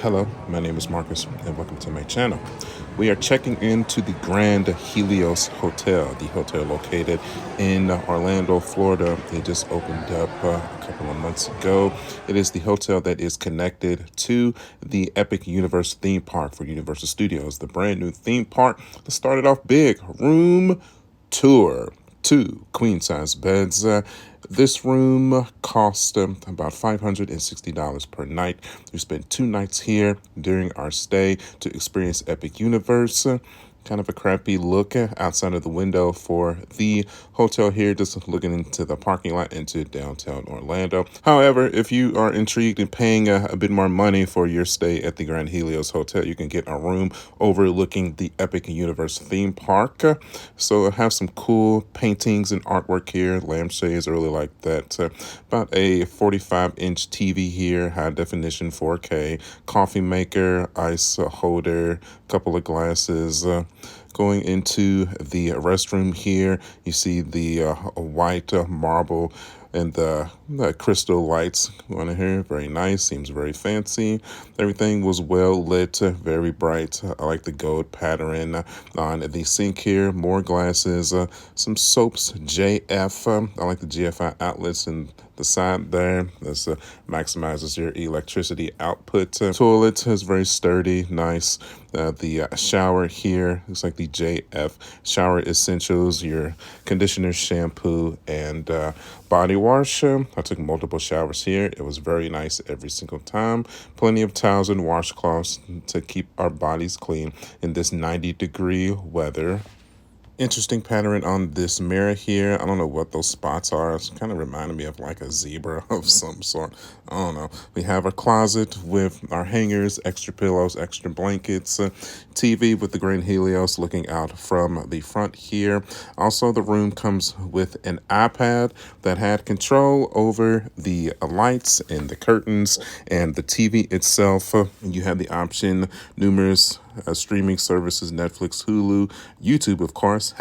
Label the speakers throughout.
Speaker 1: Hello, my name is Marcus, and welcome to my channel. We are checking into the Grand Helios Hotel, the hotel located in Orlando, Florida. It just opened up a couple of months ago. It is the hotel that is connected to the Epic Universe theme park for Universal Studios, the brand new theme park that started off big. Room tour. 2 queen-size beds. This room cost about $560 per night. We spent 2 nights here during our stay to experience Epic Universe. Kind of a crappy look outside of the window for the hotel here, just looking into the parking lot into downtown Orlando. However, if you are intrigued in paying a bit more money for your stay at the Grand Helios Hotel, you can get a room overlooking the Epic Universe theme park. So I have some cool paintings and artwork here, lampshades, I really like that. About a 45-inch TV here, high definition 4K, coffee maker, ice holder, couple of glasses. Going into the restroom here, you see the white marble and the crystal lights on here. Very nice, seems very fancy. Everything was well lit, very bright. I like the gold pattern on the sink here. More glasses, some soaps, JF. I like the GFI outlets and the side there. This maximizes your electricity output. Toilet is very sturdy, nice. The shower here looks like the JF shower essentials, your conditioner, shampoo, and body wash. I took multiple showers here. It was very nice every single time. Plenty of towels and washcloths to keep our bodies clean in this 90-degree weather. Interesting pattern on this mirror here. I don't know what those spots are. It's kind of reminded me of like a zebra of some sort. I don't know. We have a closet with our hangers, extra pillows, extra blankets, TV with the Grand Helios looking out from the front here. Also, the room comes with an iPad that had control over the lights and the curtains and the TV itself. You have the option, numerous streaming services, Netflix, Hulu, YouTube, of course.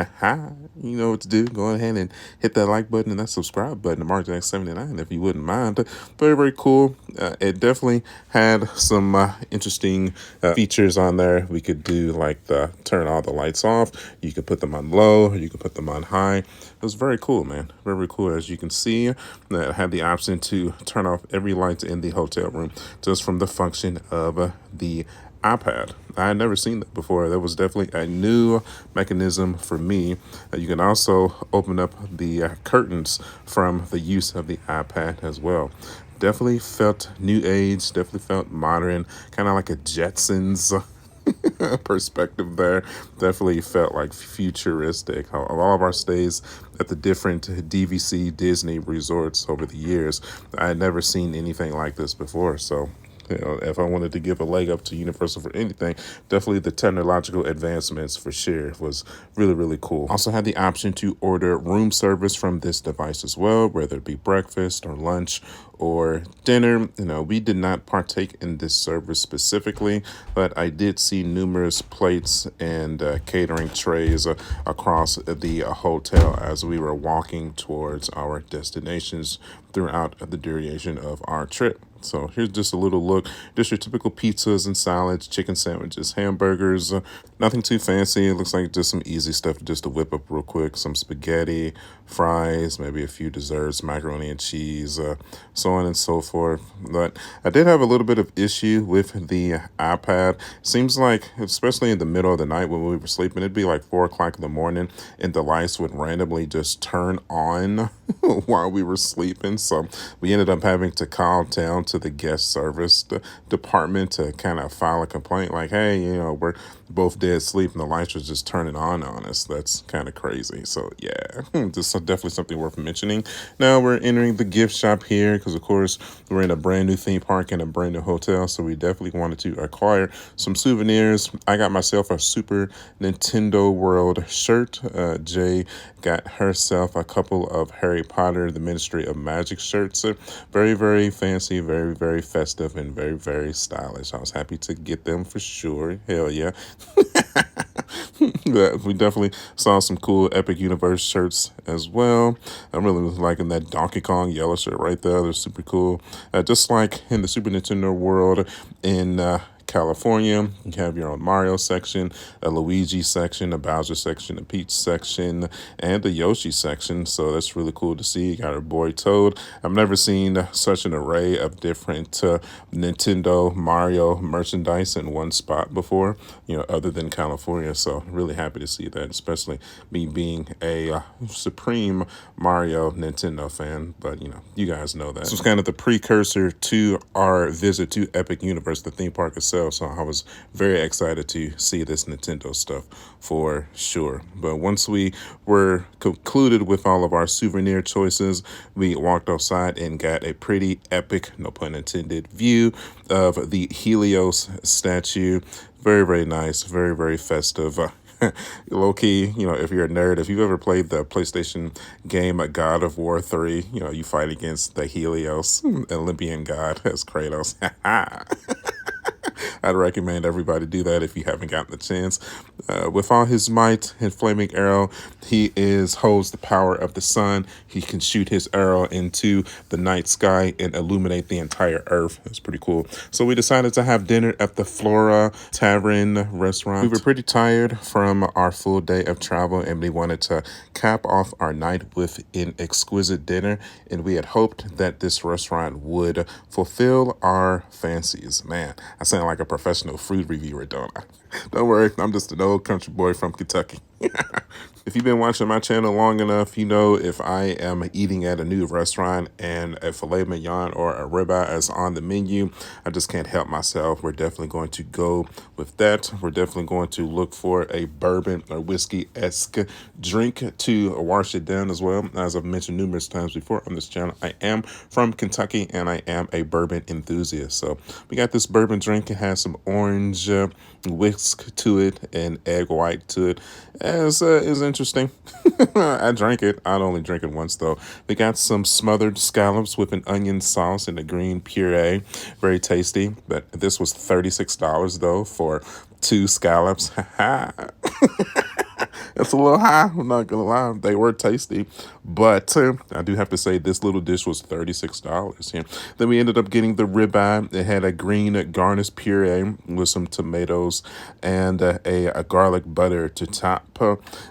Speaker 1: You know what to do. Go ahead and hit that like button and that subscribe button to Mark Jack 79 if you wouldn't mind. Very, very cool. It definitely had some interesting features on there. We could do like the turn all the lights off. You could put them on low, or you could put them on high. It was very cool, man. Very, very cool. As you can see, I had the option to turn off every light in the hotel room just from the function of the iPad. I had never seen that before. That was definitely a new mechanism for me. You can also open up the curtains from the use of the iPad as well. Definitely felt new age, definitely felt modern, kind of like a Jetsons perspective there. Definitely felt like futuristic. All of our stays at the different DVC Disney resorts over the years, I had never seen anything like this before. So if I wanted to give a leg up to Universal for anything, definitely the technological advancements for sure was really, really cool. Also had the option to order room service from this device as well, whether it be breakfast or lunch or dinner. We did not partake in this service specifically, but I did see numerous plates and catering trays across the hotel as we were walking towards our destinations throughout the duration of our trip. So here's just a little look. Just your typical pizzas and salads, chicken sandwiches, hamburgers, nothing too fancy. It looks like just some easy stuff just to whip up real quick. Some spaghetti, fries, maybe a few desserts, macaroni and cheese, so on and so forth. But I did have a little bit of issue with the iPad. Seems like, especially in the middle of the night when we were sleeping, it'd be like 4 o'clock in the morning and the lights would randomly just turn on while we were sleeping. So we ended up having to call down to the guest service department to kind of file a complaint like, hey, we're both dead asleep and the lights was just turning on us. That's kind of crazy. So yeah, this is definitely something worth mentioning. Now we're entering the gift shop here because of course we're in a brand new theme park and a brand new hotel, so we definitely wanted to acquire some souvenirs. I got myself a Super Nintendo World shirt. Jay got herself a couple of Harry Potter the Ministry of Magic shirts. Very, very fancy, very, very festive, and very, very stylish. I was happy to get them for sure. Hell yeah. Yeah, we definitely saw some cool Epic Universe shirts as well. I'm really liking that Donkey Kong yellow shirt right there. They're super cool. Just like in the Super Nintendo world in California, you have your own Mario section, a Luigi section, a Bowser section, a Peach section, and a Yoshi section. So that's really cool to see. You got our boy Toad. I've never seen such an array of different Nintendo Mario merchandise in one spot before, other than California. So really happy to see that, especially me being a supreme Mario Nintendo fan. But you guys know that. This was kind of the precursor to our visit to Epic Universe, the theme park itself. So I was very excited to see this Nintendo stuff for sure. But once we were concluded with all of our souvenir choices, we walked outside and got a pretty epic, no pun intended, view of the Helios statue. Very, very nice. Very, very festive. Low key, if you're a nerd, if you've ever played the PlayStation game God of War 3, you fight against the Helios, Olympian god as Kratos. I'd recommend everybody do that if you haven't gotten the chance. With all his might and flaming arrow, he holds the power of the sun. He can shoot his arrow into the night sky and illuminate the entire earth. It's pretty cool. So we decided to have dinner at the Flora Taverna restaurant. We were pretty tired from our full day of travel, and we wanted to cap off our night with an exquisite dinner. And we had hoped that this restaurant would fulfill our fancies. Man, I sound like a professional food reviewer, don't I? Don't worry, I'm just an old country boy from Kentucky. If you've been watching my channel long enough, you know if I am eating at a new restaurant and a filet mignon or a ribeye is on the menu, I just can't help myself. We're definitely going to go with that. We're definitely going to look for a bourbon or whiskey-esque drink to wash it down as well. As I've mentioned numerous times before on this channel, I am from Kentucky and I am a bourbon enthusiast. So we got this bourbon drink. It has some orange whisk to it and egg white to it. As is interesting. I drank it. I'd only drink it once though. We got some smothered scallops with an onion sauce and a green puree. Very tasty. But this was $36 though for 2 scallops. It's a little high, I'm not gonna lie. They were tasty, but I do have to say this little dish was $36 here. Then we ended up getting the ribeye. It had a green garnish puree with some tomatoes and a garlic butter to top.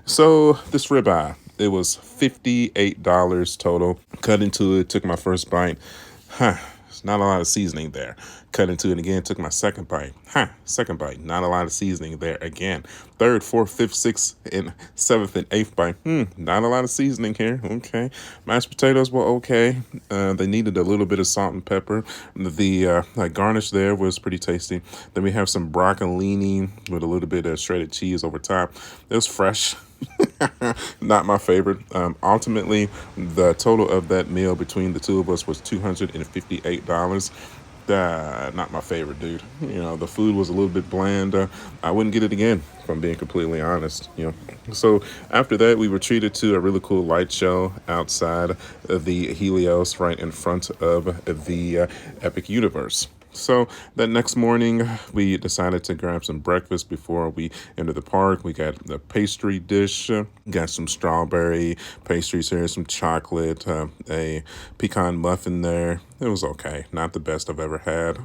Speaker 1: So this ribeye, it was $58 total. Cut into it, took my first bite. There's not a lot of seasoning there. Cut into it again, took my second bite. Second bite, not a lot of seasoning there again. Third, fourth, fifth, sixth, and seventh and eighth bite. Not a lot of seasoning here. Okay. Mashed potatoes were okay. They needed a little bit of salt and pepper. The garnish there was pretty tasty. Then we have some broccolini with a little bit of shredded cheese over top. It was fresh. Not my favorite. Ultimately, the total of that meal between the two of us was $258. Not my favorite, dude. The food was a little bit bland. I wouldn't get it again, if I'm being completely honest. So after that, we were treated to a really cool light show outside of the Helios, right in front of the Epic Universe. So that next morning, we decided to grab some breakfast before we entered the park. We got the pastry dish, got some strawberry pastries here, some chocolate, a pecan muffin there. It was okay. Not the best I've ever had.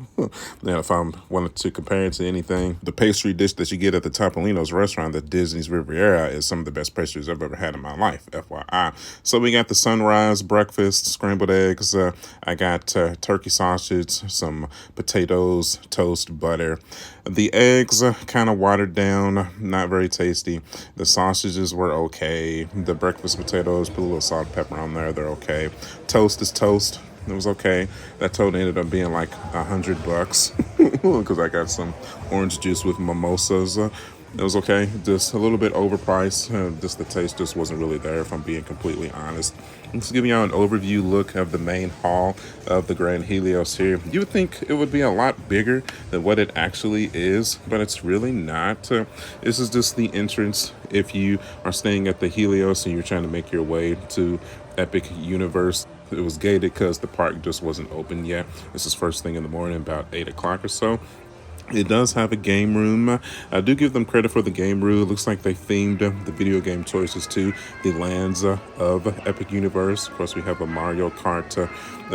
Speaker 1: Now, if I wanted to compare it to anything, the pastry dish that you get at the Topolino's restaurant at Disney's Riviera is some of the best pastries I've ever had in my life, FYI. So we got the sunrise breakfast, scrambled eggs. I got turkey sausage, some potatoes, toast, butter. The eggs kind of watered down, not very tasty. The sausages were okay. The breakfast potatoes, put a little salt and pepper on there, they're okay. Toast is toast. It was okay. That total ended up being like $100 because I got some orange juice with mimosas. It was okay. Just a little bit overpriced. Just the taste just wasn't really there, if I'm being completely honest. Just giving y'all an overview look of the main hall of the Grand Helios here. You would think it would be a lot bigger than what it actually is, but it's really not. This is just the entrance if you are staying at the Helios and you're trying to make your way to Epic Universe. It was gated because the park just wasn't open yet. This is first thing in the morning, about 8 o'clock or so. It does have a game room. I do give them credit for the game room. It looks like they themed the video game choices to the lands of Epic Universe. Of course, we have a Mario Kart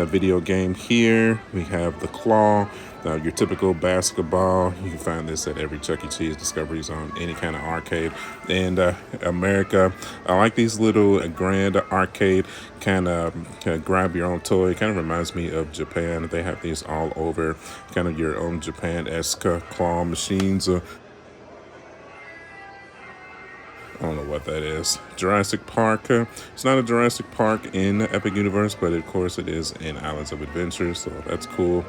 Speaker 1: video game here. We have the Claw, your typical basketball. You can find this at every Chuck E. Cheese, Discovery Zone, any kind of arcade. And America, I like these little grand arcade kind of grab your own toy. It kind of reminds me of Japan. They have these all over, kind of your own Japan-esque claw machines. I don't know what that is. Jurassic Park. It's not a Jurassic Park in Epic Universe, but of course it is in Islands of Adventure, so that's cool.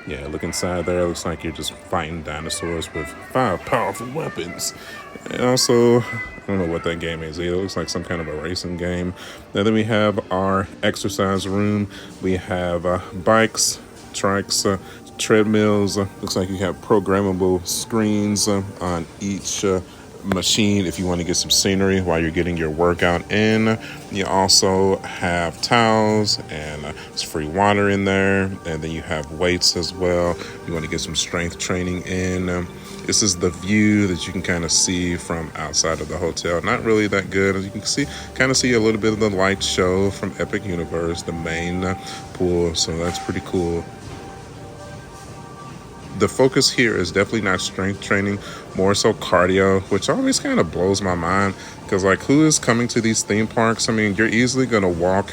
Speaker 1: Yeah, look inside there. It looks like you're just fighting dinosaurs with 5 powerful weapons. And also, I don't know what that game is either. It looks like some kind of a racing game. And then we have our exercise room. We have bikes, trikes, treadmills. Looks like you have programmable screens on each machine if you want to get some scenery while you're getting your workout in. You also have towels and it's free water in there, and then you have weights as well. You want to get some strength training in. This is the view that you can kind of see from outside of the hotel. Not really that good. As you can see, kind of see a little bit of the light show from Epic Universe, the main pool. So that's pretty cool. The focus here is definitely not strength training, more so cardio, which always kind of blows my mind because, like, who is coming to these theme parks? I mean, you're easily going to walk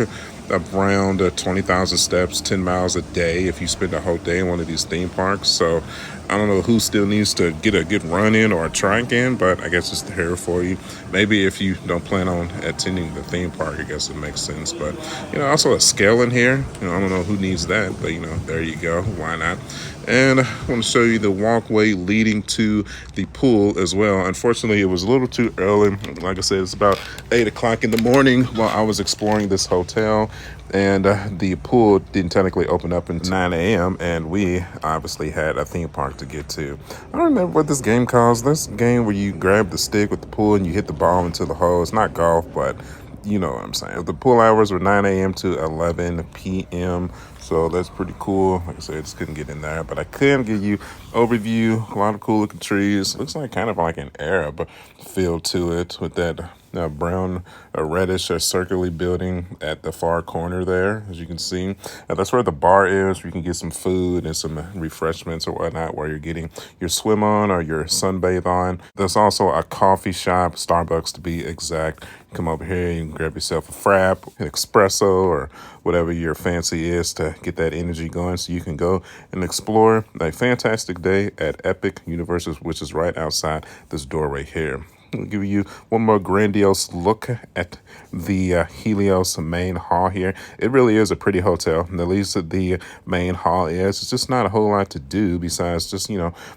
Speaker 1: around 20,000 steps, 10 miles a day if you spend a whole day in one of these theme parks. So I don't know who still needs to get a good run in or a trike in, but I guess it's there for you. Maybe if you don't plan on attending the theme park, I guess it makes sense. But, also a scale in here. I don't know who needs that, but, there you go. Why not? And I want to show you the walkway leading to the pool as well. Unfortunately, it was a little too early. Like I said, it's about 8 o'clock in the morning while I was exploring this hotel. And the pool didn't technically open up until 9 a.m. And we obviously had a theme park to get to. I don't remember what this game calls. This game where you grab the stick with the pool and you hit the ball into the hole. It's not golf, but you know what I'm saying. The pool hours were 9 a.m. to 11 p.m. So that's pretty cool. Like I said, I just couldn't get in there, but I can give you overview. A lot of cool looking trees. Looks like kind of like an Arab feel to it with that brown, reddish, circular building at the far corner there, as you can see. That's where the bar is. You can get some food and some refreshments or whatnot while you're getting your swim on or your sunbathe on. There's also a coffee shop, Starbucks to be exact. Come over here, you can grab yourself a frap, an espresso, or whatever your fancy is to get that energy going so you can go and explore a fantastic day at Epic Universes, which is right outside this doorway here. I'll give you one more grandiose look at the Helios main hall here. It really is a pretty hotel, and at least the main hall is. It's just not a whole lot to do besides just,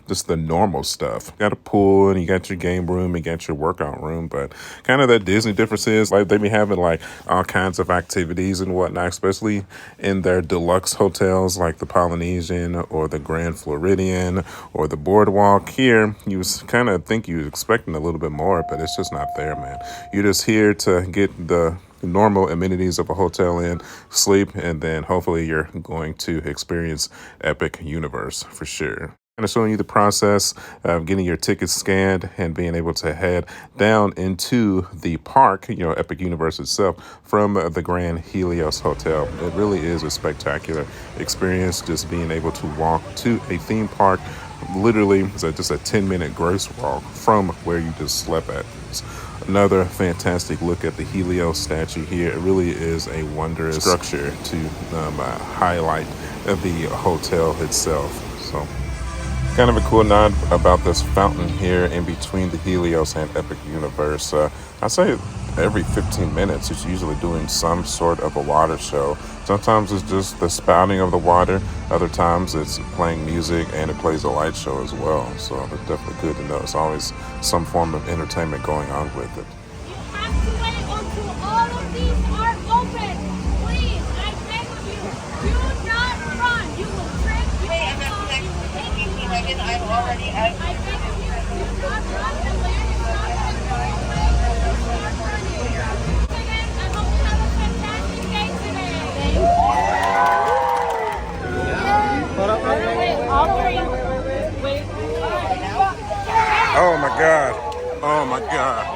Speaker 1: just the normal stuff. You got a pool, and you got your game room, you got your workout room, but kind of that Disney difference is, like, they be having, like, all kinds of activities and whatnot, especially in their deluxe hotels, like the Polynesian or the Grand Floridian or the Boardwalk. Here, you kind of think you're expecting a little bit more, but it's just not there, man. You're just here to get the normal amenities of a hotel in, sleep, and then hopefully you're going to experience Epic Universe for sure. And showing you the process of getting your tickets scanned and being able to head down into the park, Epic Universe itself, from the Grand Helios Hotel. It really is a spectacular experience, just being able to walk to a theme park. Literally, it's just a 10-minute grace walk from where you just slept at. It's another fantastic look at the Helios statue here. It really is a wondrous structure to highlight the hotel itself. So, kind of a cool nod about this fountain here in between the Helios and Epic Universe. I say every 15 minutes it's usually doing some sort of a water show. Sometimes it's just the spouting of the water. Other times it's playing music and it plays a light show as well. So that's definitely good to know. It's always some form of entertainment going on with it.
Speaker 2: You have to wait until all of these are open. Please, I beg of you. Do not run. You will trip. Wait, I'm not taking you. I'm already out. I beg of you. Do not run. The land is not going to go away. Do not run here. Again, I hope you have a fantastic day today. Thank you. Wait, all three. Wait.
Speaker 1: Oh my God. Oh my God.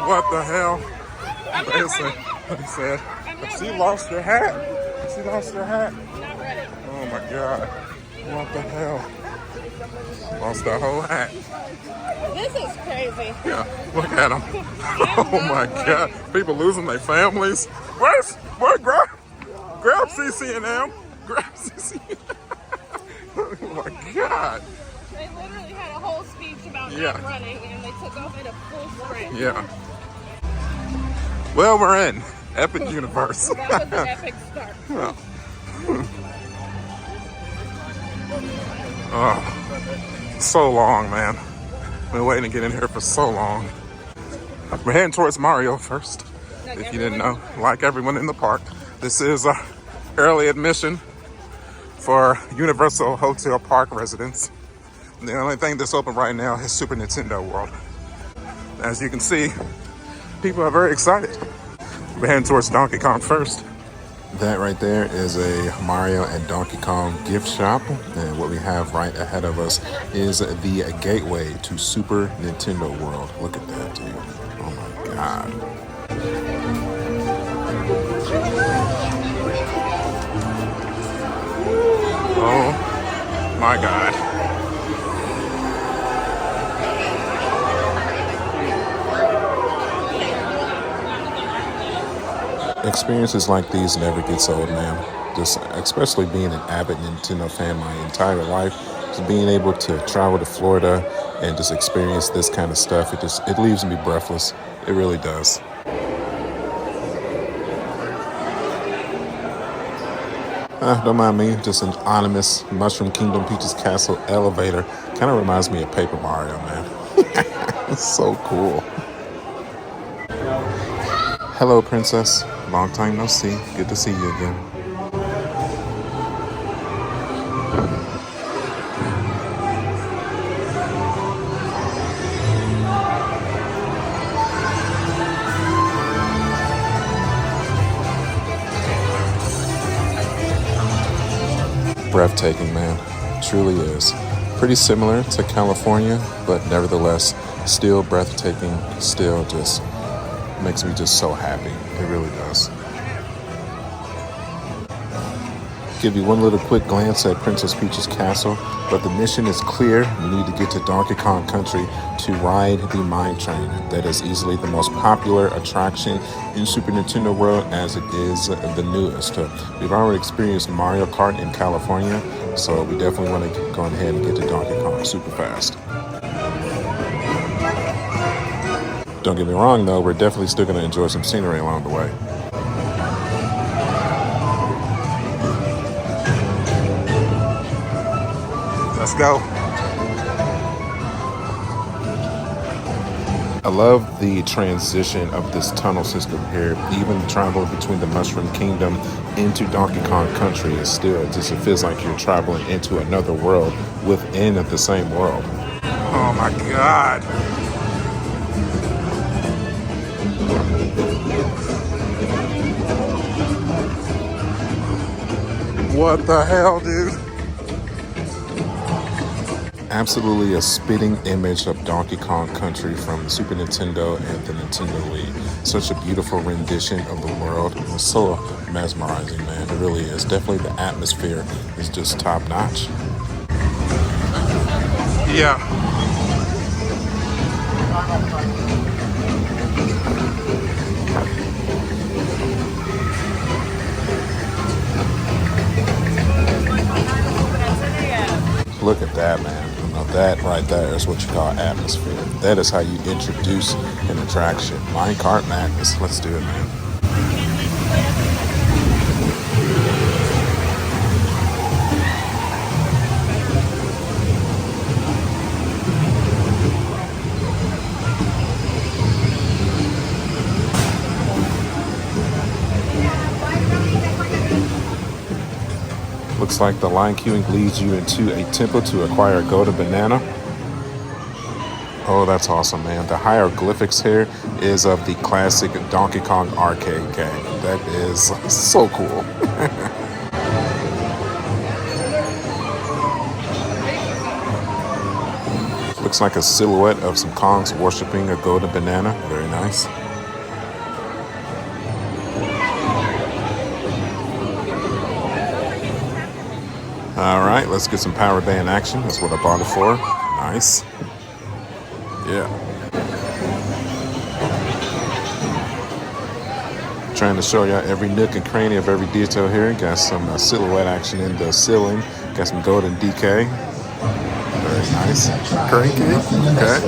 Speaker 1: What the hell? They said, she lost her hat. She lost her hat. Oh my God. What the hell? Lost the whole hat.
Speaker 2: This is crazy.
Speaker 1: Yeah, look at them. Oh my God. People losing their families. Grab CC and M. Grab CC. Oh my God.
Speaker 2: They literally had a whole speech about
Speaker 1: Yeah.
Speaker 2: not running, and they took off at a full sprint.
Speaker 1: Yeah. Well, we're in Epic Universe.
Speaker 2: That was an epic start.
Speaker 1: Oh, so long, man. Been waiting to get in here for so long. We're heading towards Mario first. If you didn't know, like everyone in the park, this is early admission for Universal Hotel Park residents. The only thing that's open right now is Super Nintendo World. As you can see, people are very excited. We're heading towards Donkey Kong first. That right there is a Mario and Donkey Kong gift shop. And what we have right ahead of us is the gateway to Super Nintendo World. Look at that, dude. Oh my God. Oh my God. Experiences like these never gets old, man. Just especially being an avid Nintendo fan my entire life, just being able to travel to Florida and just experience this kind of stuff, it leaves me breathless. It really does. Don't mind me, just an anonymous Mushroom Kingdom Peach's Castle elevator. Kind of reminds me of Paper Mario, man. It's so cool. Hello, Princess. Long time no see. Good to see you again. Breathtaking, man. Truly is. Pretty similar to California, but nevertheless, still breathtaking, still just makes me just so happy. It really does. Give you one little quick glance at Princess Peach's castle, but the mission is clear. We need to get to Donkey Kong Country to ride the mine train. That is easily the most popular attraction in Super Nintendo World, as it is the newest. We've already experienced Mario Kart in California, so we definitely want to go ahead and get to Donkey Kong super fast. Don't get me wrong, though, we're definitely still going to enjoy some scenery along the way. Let's go. I love the transition of this tunnel system here. Even traveling between the Mushroom Kingdom into Donkey Kong Country is still, it feels like you're traveling into another world within the same world. Oh my God. What the hell, dude? Absolutely a spitting image of Donkey Kong Country from the Super Nintendo and the Nintendo Wii. Such a beautiful rendition of the world. It's so mesmerizing, man. It really is. Definitely the atmosphere is just top notch. Yeah. Look at that, man. Now that right there is what you call atmosphere. That is how you introduce an attraction. Minecart Madness. Let's do it, man. Looks like the line queuing leads you into a temple to acquire a golden banana. Oh, that's awesome, man. The hieroglyphics here is of the classic Donkey Kong arcade game. That is so cool. Looks like a silhouette of some Kongs worshiping a golden banana. Very nice. All right, let's get some power band action. That's what I bought it for. Nice. Yeah. Trying to show y'all every nook and cranny of every detail here. Got some silhouette action in the ceiling. Got some golden decay. Very nice. Cranky. Okay.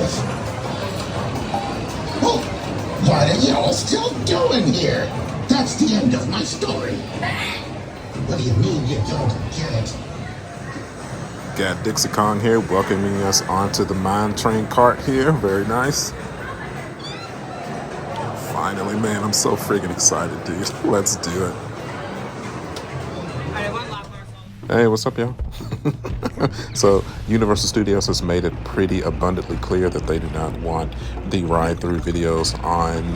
Speaker 3: What are y'all still doing here? That's the end of my story. What do you mean you don't get it?
Speaker 1: Got Dixie Kong here welcoming us onto the mine train cart here. Very nice. Finally, man, I'm so freaking excited, dude. Let's do it. Hey, what's up, y'all? So, Universal Studios has made it pretty abundantly clear that they do not want the ride-through videos on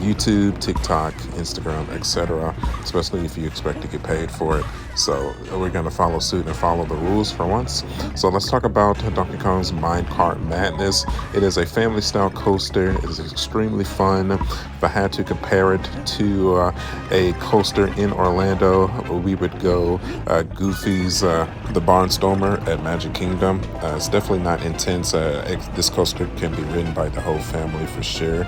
Speaker 1: YouTube, TikTok, Instagram, etc., especially if you expect to get paid for it. So we're going to follow suit and follow the rules for once. So let's talk about Donkey Kong's Minecart Madness. It is a family-style coaster. It is extremely fun. If I had to compare it to a coaster in Orlando, we would go Goofy's The Barnstormer at Magic Kingdom. It's definitely not intense. This coaster can be ridden by the whole family for sure.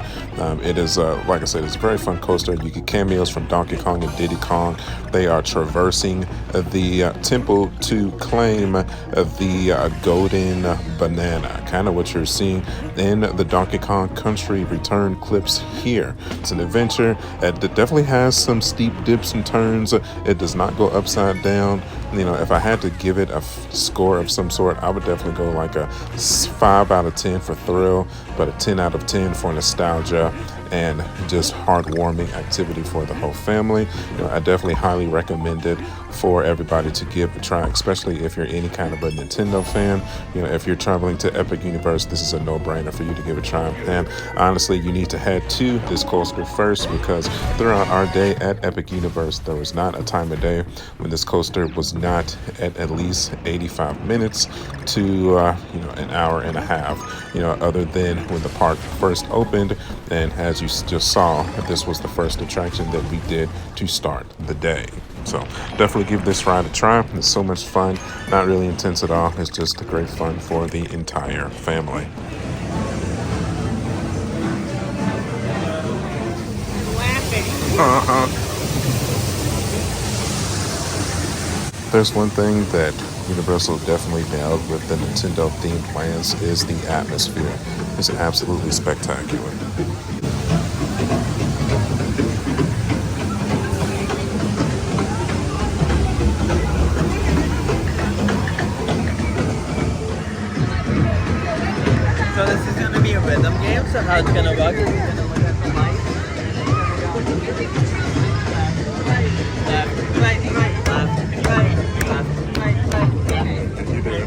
Speaker 1: It is, like I said, it's a very fun coaster. You get cameos from Donkey Kong and Diddy Kong. They are traversing the temple to claim the golden banana, kind of what you're seeing in the Donkey Kong Country Return clips here. It's an adventure. It definitely has some steep dips and turns. It does not go upside down. You know, if I had to give it a score of some sort, I would definitely go like a 5 out of 10 for thrill, but a 10 out of 10 for nostalgia and just heartwarming activity for the whole family. You know, I definitely highly recommend it for everybody to give a try, especially if you're any kind of a Nintendo fan. You know, if you're traveling to Epic Universe, this is a no-brainer for you to give a try. And honestly, you need to head to this coaster first, because throughout our day at Epic Universe, there was not a time of day when this coaster was not at least 85 minutes to an hour and a half, other than when the park first opened. And as you just saw, this was the first attraction that we did to start the day. So definitely give this ride a try. It's so much fun. Not really intense at all. It's just great fun for the entire family. There's one thing that Universal definitely nailed with the Nintendo themed lands is the atmosphere. It's absolutely spectacular.
Speaker 4: So this is going to be a rhythm game, so how it's going to work is you're going to look at the light, and then you're going to go left, right, left, right, left, right, left.
Speaker 1: You did.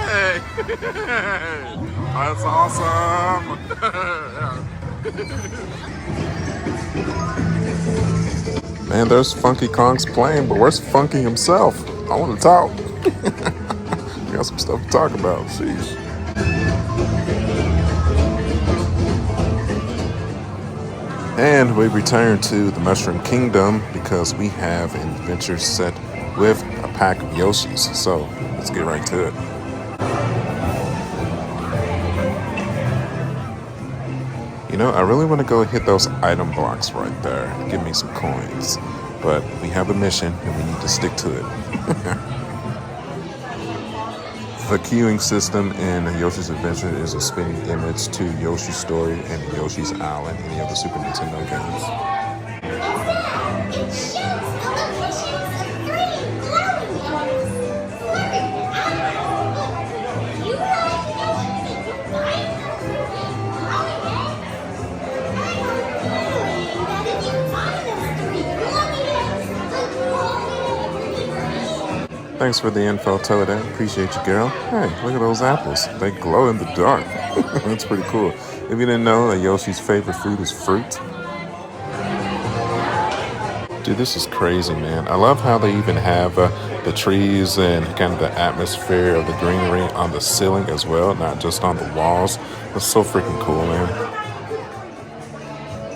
Speaker 1: Hey! That's awesome! Man, there's Funky Kong's playing, but where's Funky himself? I want to talk. We got some stuff to talk about. Sheesh. And we return to the Mushroom Kingdom because we have an adventure set with a pack of Yoshis. So let's get right to it. I really want to go hit those item blocks right there and give me some coins. But we have a mission and we need to stick to it. The queuing system in Yoshi's Adventure is a spinning image to Yoshi's Story and Yoshi's Island, any of the Super Nintendo games.
Speaker 2: It shows the locations of 3 glowing items. Flurry, out. You like to know where you find those 3 glowing eggs? That if you find those 3 glowing eggs, the glowing eggs will be green.
Speaker 1: Thanks for the info, Toadette. Appreciate you, girl. Hey, look at those apples. They glow in the dark. That's pretty cool. If you didn't know, Yoshi's favorite food is fruit. Dude, this is crazy, man. I love how they even have the trees and kind of the atmosphere of the greenery on the ceiling as well, not just on the walls. It's so freaking cool, man.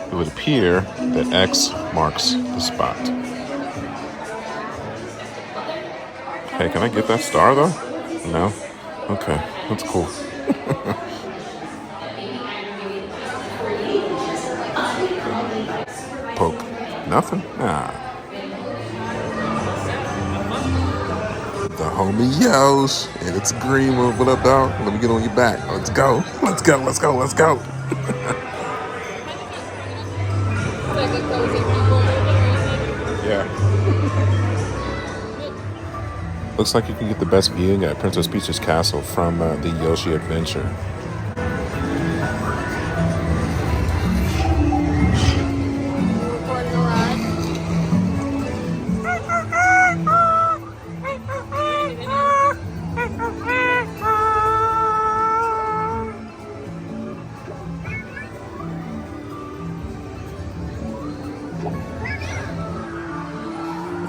Speaker 1: It would appear that X marks the spot. Hey, can I get that star though? No? Okay, that's cool. Poke. Nothing? Nah. The homie Yosh, and it's green. What up, dog? Let me get on your back. Let's go. Let's go. Let's go. Let's go. Yeah. Looks like you can get the best viewing at Princess Peach's castle from the Yoshi adventure.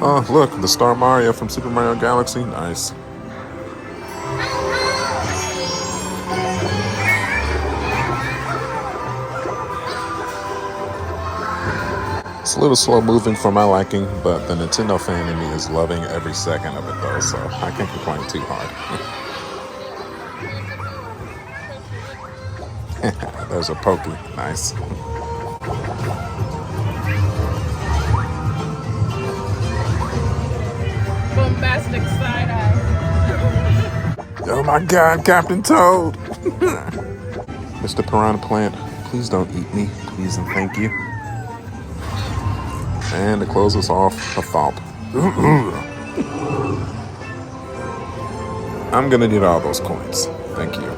Speaker 1: Oh, look, the Star Mario from Super Mario Galaxy. Nice. It's a little slow moving for my liking, but the Nintendo fan in me is loving every second of it though, so I can't complain too hard. There's a Pokey. Nice.
Speaker 2: Bombastic side eye.
Speaker 1: Oh my God, Captain Toad! Mr. Piranha Plant, please don't eat me, please and thank you. And to close us off, a thump. I'm gonna need all those coins. Thank you.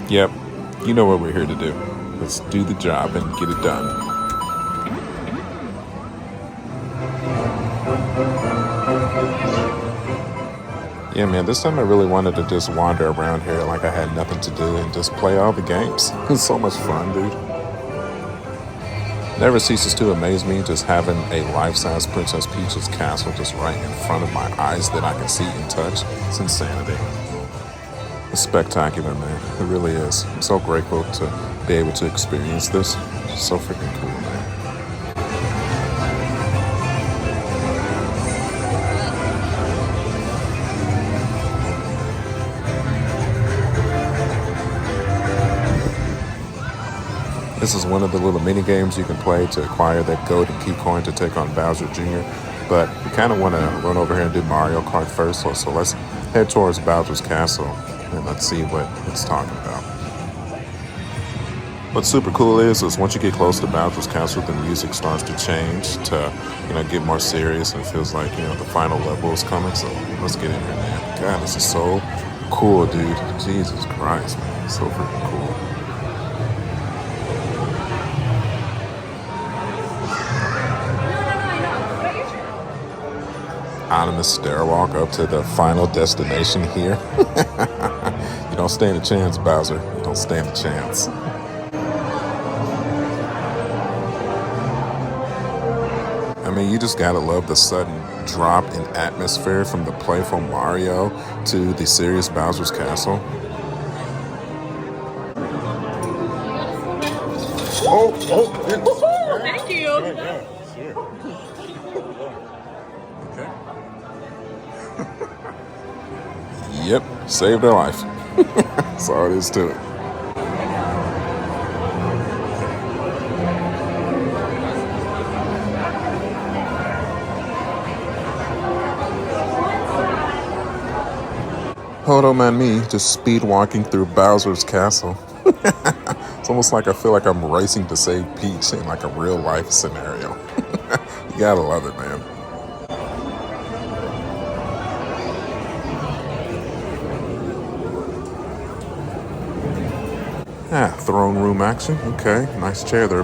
Speaker 1: Yep, you know what we're here to do. Let's do the job and get it done. Yeah, man, this time I really wanted to just wander around here like I had nothing to do and just play all the games. It's so much fun, dude. Never ceases to amaze me just having a life-size Princess Peach's castle just right in front of my eyes that I can see and touch. It's insanity. It's spectacular, man. It really is. I'm so grateful to be able to experience this. It's so freaking cool, man. This is one of the little mini games you can play to acquire that golden key coin to take on Bowser Jr. But we kind of want to run over here and do Mario Kart first, so let's head towards Bowser's castle and let's see what it's talking about. What's super cool is once you get close to Bowser's castle, the music starts to change to, get more serious, and it feels like, the final level is coming. So let's get in here, man. God, this is so cool, dude. Jesus Christ, man. It's so freaking cool. Anonymous stairwalk up to the final destination here. You don't stand a chance, Bowser. You don't stand a chance. I mean, you just gotta love the sudden drop in atmosphere from the playful Mario to the serious Bowser's castle. Oh, goodness.
Speaker 2: Thank you.
Speaker 1: Yeah, sure. Okay. Yep, saved her life. That's all it is to it. Oh, don't mind me, just speed walking through Bowser's castle. It's almost like I feel like I'm racing to save Peach in like a real life scenario. You gotta love it, man. Throne room action. Okay, nice chair there,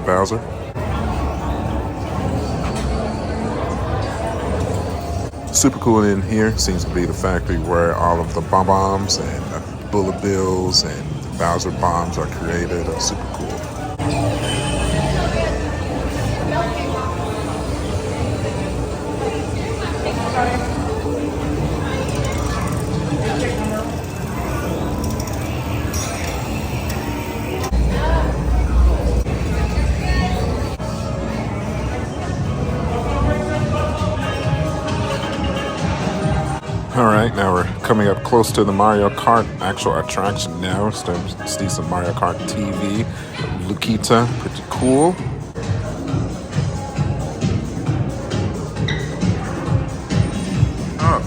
Speaker 1: super cool in here seems to be the factory where all of the bombs and bullet bills and Bowser bombs are created. Super cool. All right, now we're coming up close to the Mario Kart actual attraction now. Starting to see some Mario Kart TV. Lukita, pretty cool. Oh.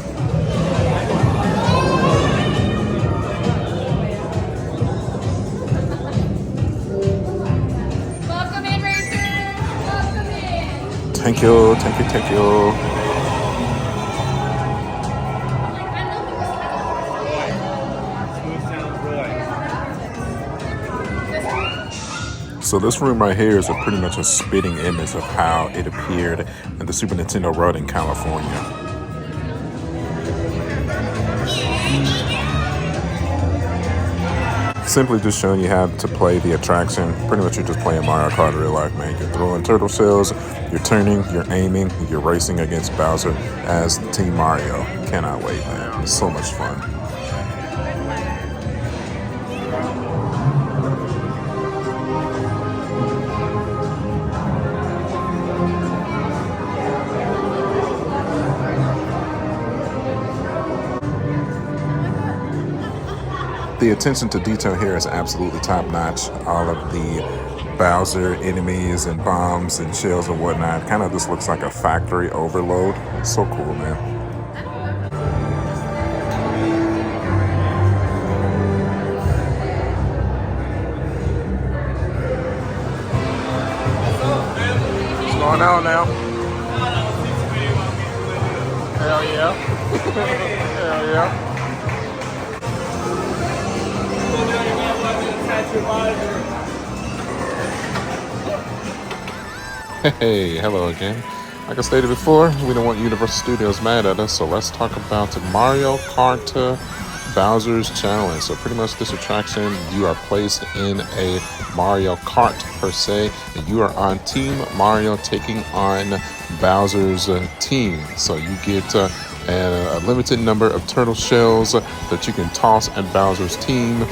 Speaker 2: Welcome in, racers. Welcome in.
Speaker 1: Thank you, thank you, thank you. So this room right here is pretty much a spitting image of how it appeared in the Super Nintendo Road in California. Simply just showing you how to play the attraction. Pretty much you're just playing Mario Kart in real life, man. You're throwing turtle shells, you're turning, you're aiming, you're racing against Bowser as Team Mario. Cannot wait, man. It's so much fun. The attention to detail here is absolutely top notch. All of the Bowser enemies and bombs and shells and whatnot kind of just looks like a factory overload. So cool, man. What's going on now? Hell yeah. Hell yeah. Hey, hello again. Like I stated before, we don't want Universal Studios mad at us, so let's talk about Mario Kart Bowser's Challenge. So pretty much this attraction, you are placed in a Mario Kart per se, and you are on Team Mario taking on Bowser's team. So you get a limited number of turtle shells that you can toss at Bowser's team.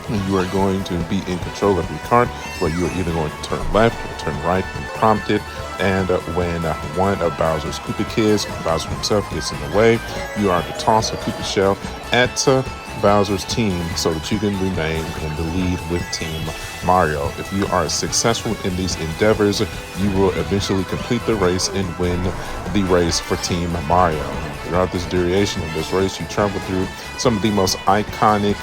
Speaker 1: And you are going to be in control of your cart, where you are either going to turn left or turn right when prompted. And when one of Bowser's Koopa kids, Bowser himself, gets in the way, you are to toss a Koopa shell at Bowser's team so that you can remain in the lead with Team Mario. If you are successful in these endeavors, you will eventually complete the race and win the race for Team Mario. Throughout this duration of this race, you travel through some of the most iconic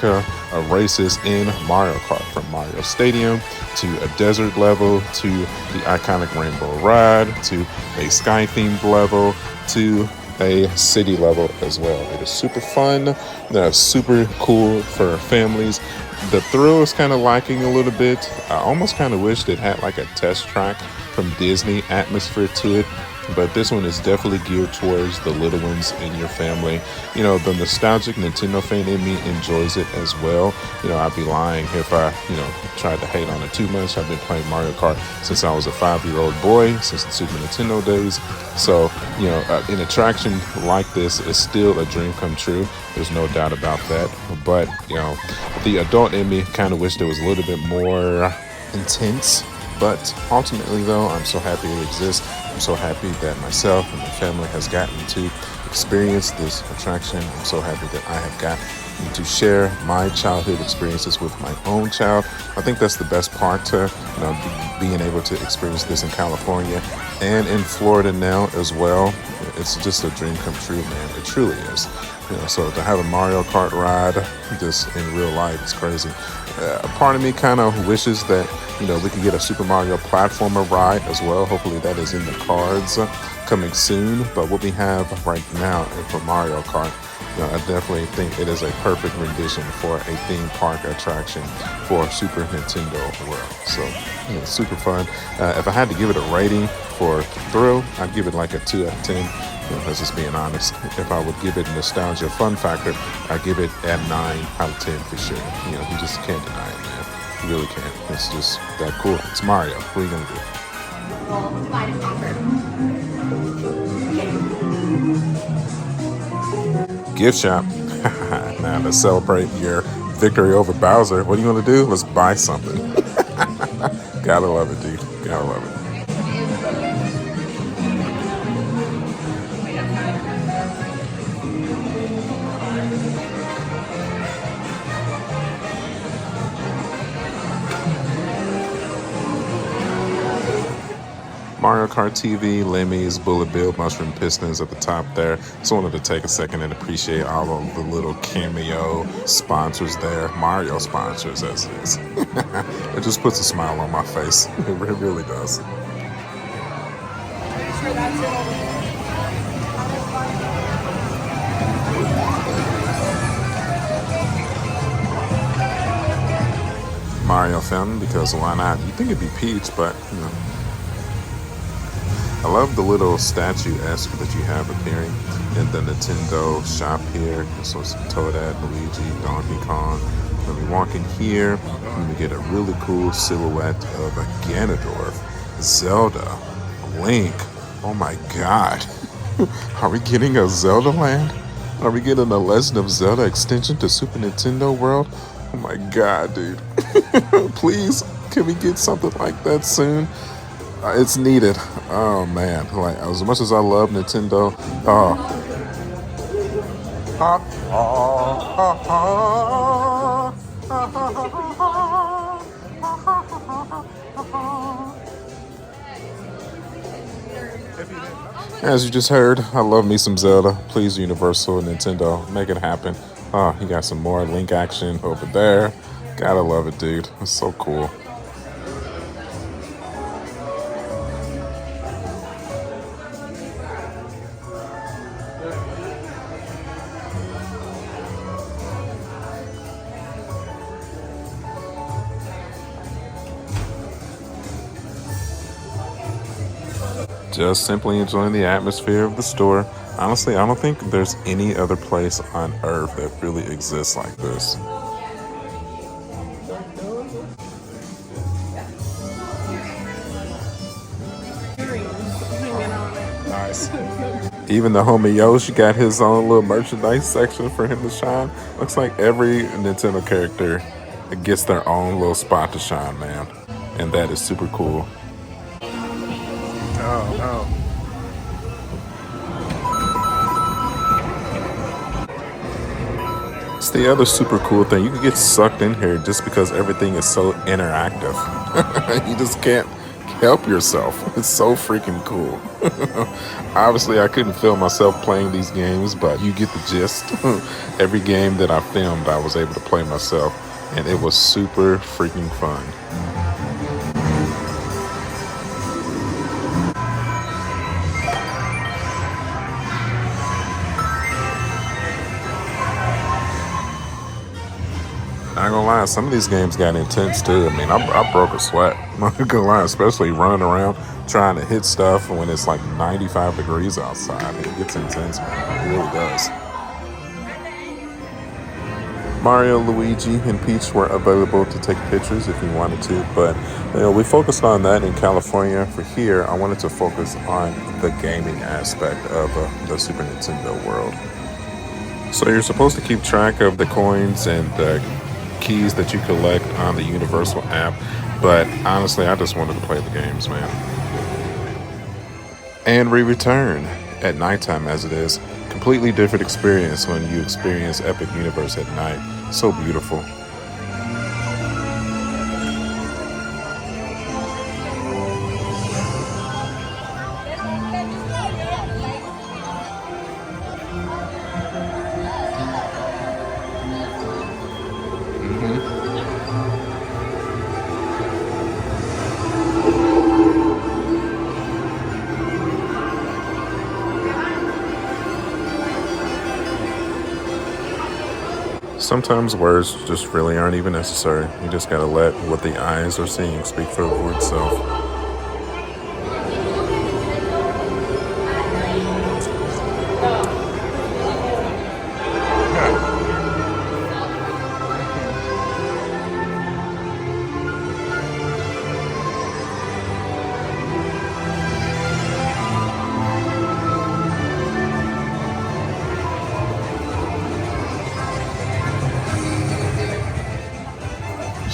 Speaker 1: races in Mario Kart, from Mario Stadium to a desert level to the iconic Rainbow Ride to a sky-themed level to a city level as well. It is super fun, super cool for families. The thrill is kind of lacking a little bit. I almost kind of wished it had like a test track from Disney atmosphere to it. But this one is definitely geared towards the little ones in your family. You know, the nostalgic Nintendo fan in me enjoys it as well. You know, I'd be lying if I, tried to hate on it too much. I've been playing Mario Kart since I was a 5-year-old boy, since the Super Nintendo days. So, an attraction like this is still a dream come true. There's no doubt about that. But, the adult in me kind of wished it was a little bit more intense. But ultimately, though, I'm so happy it exists. I'm so happy that myself and my family has gotten to experience this attraction. I'm so happy that I have gotten to share my childhood experiences with my own child. I think that's the best part to being able to experience this in California and in Florida now as well. It's just a dream come true, man. It truly is. So to have a Mario Kart ride just in real life is crazy. A part of me kind of wishes that we could get a Super Mario platformer ride as well. Hopefully that is in the cards coming soon. But what we have right now for Mario Kart, I definitely think it is a perfect rendition for a theme park attraction for Super Nintendo World. So super fun. If I had to give it a rating for thrill, I'd give it like a 2 out of 10. Let's just being honest. If I would give it nostalgia fun factor, I give it at 9 out of 10 for sure. You just can't deny it, man. You really can't. It's just that cool. It's Mario. What are you gonna do? Gift shop. Now let's celebrate your victory over Bowser. What are you gonna do? Let's buy something. Gotta love it, dude. Gotta love it. Mario Kart TV, Lemmies, Bullet Bill, Mushroom Pistons at the top there. Just wanted to take a second and appreciate all of the little cameo sponsors there. Mario sponsors, as it is. It just puts a smile on my face. It really does. Mario Fountain, because why not? You think it'd be Peach, but I love the little statue-esque that you have appearing in the Nintendo shop here. So some Toadette, Luigi, Donkey Kong. When we walk in here, we get a really cool silhouette of a Ganondorf, Zelda, Link. Oh my God. Are we getting a Zelda land? Are we getting a Legend of Zelda extension to Super Nintendo World? Oh my God, dude. Please, can we get something like that soon? It's needed. Oh man, like as much as I love Nintendo, as you just heard, I love me some Zelda. Please, Universal, Nintendo, make it happen. Oh, you got some more Link action over there. Gotta love it, dude. It's so cool. Just simply enjoying the atmosphere of the store. Honestly, I don't think there's any other place on earth that really exists like this. Nice. Even the homie Yoshi got his own little merchandise section for him to shine. Looks like every Nintendo character gets their own little spot to shine, man. And that is super cool. Oh, no. It's the other super cool thing. You can get sucked in here just because everything is so interactive. You just can't help yourself. It's so freaking cool. Obviously, I couldn't feel myself playing these games, but you get the gist. Every game that I filmed, I was able to play myself, and it was super freaking fun. Not gonna lie, some of these games got intense too. I mean, I broke a sweat. Not gonna lie, especially running around trying to hit stuff when it's like 95 degrees outside. It gets intense, man. It really does. Mario, Luigi, and Peach were available to take pictures if you wanted to, but we focused on that in California. For here, I wanted to focus on the gaming aspect of the Super Nintendo world. So you're supposed to keep track of the coins and the keys that you collect on the Universal app, but honestly, I just wanted to play the games, man. And we return at nighttime, as it is. Completely different experience when you experience Epic Universe at night. So beautiful. Sometimes words just really aren't even necessary. You just gotta let what the eyes are seeing speak for itself.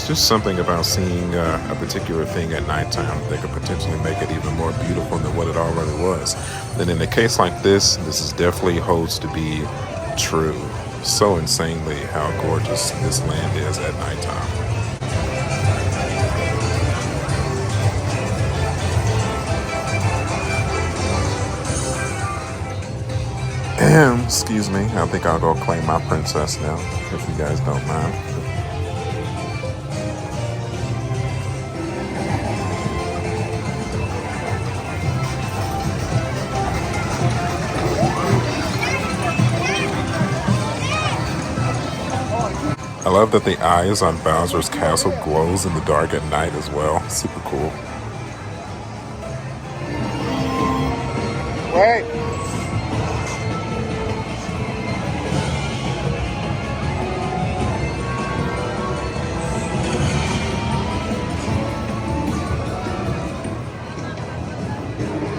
Speaker 1: It's just something about seeing a particular thing at nighttime that could potentially make it even more beautiful than what it already was. And in a case like this is definitely holds to be true. So insanely how gorgeous this land is at nighttime. Excuse me, I think I'll go claim my princess now, if you guys don't mind. I love that the eyes on Bowser's castle glows in the dark at night as well. Super cool.
Speaker 5: Wait.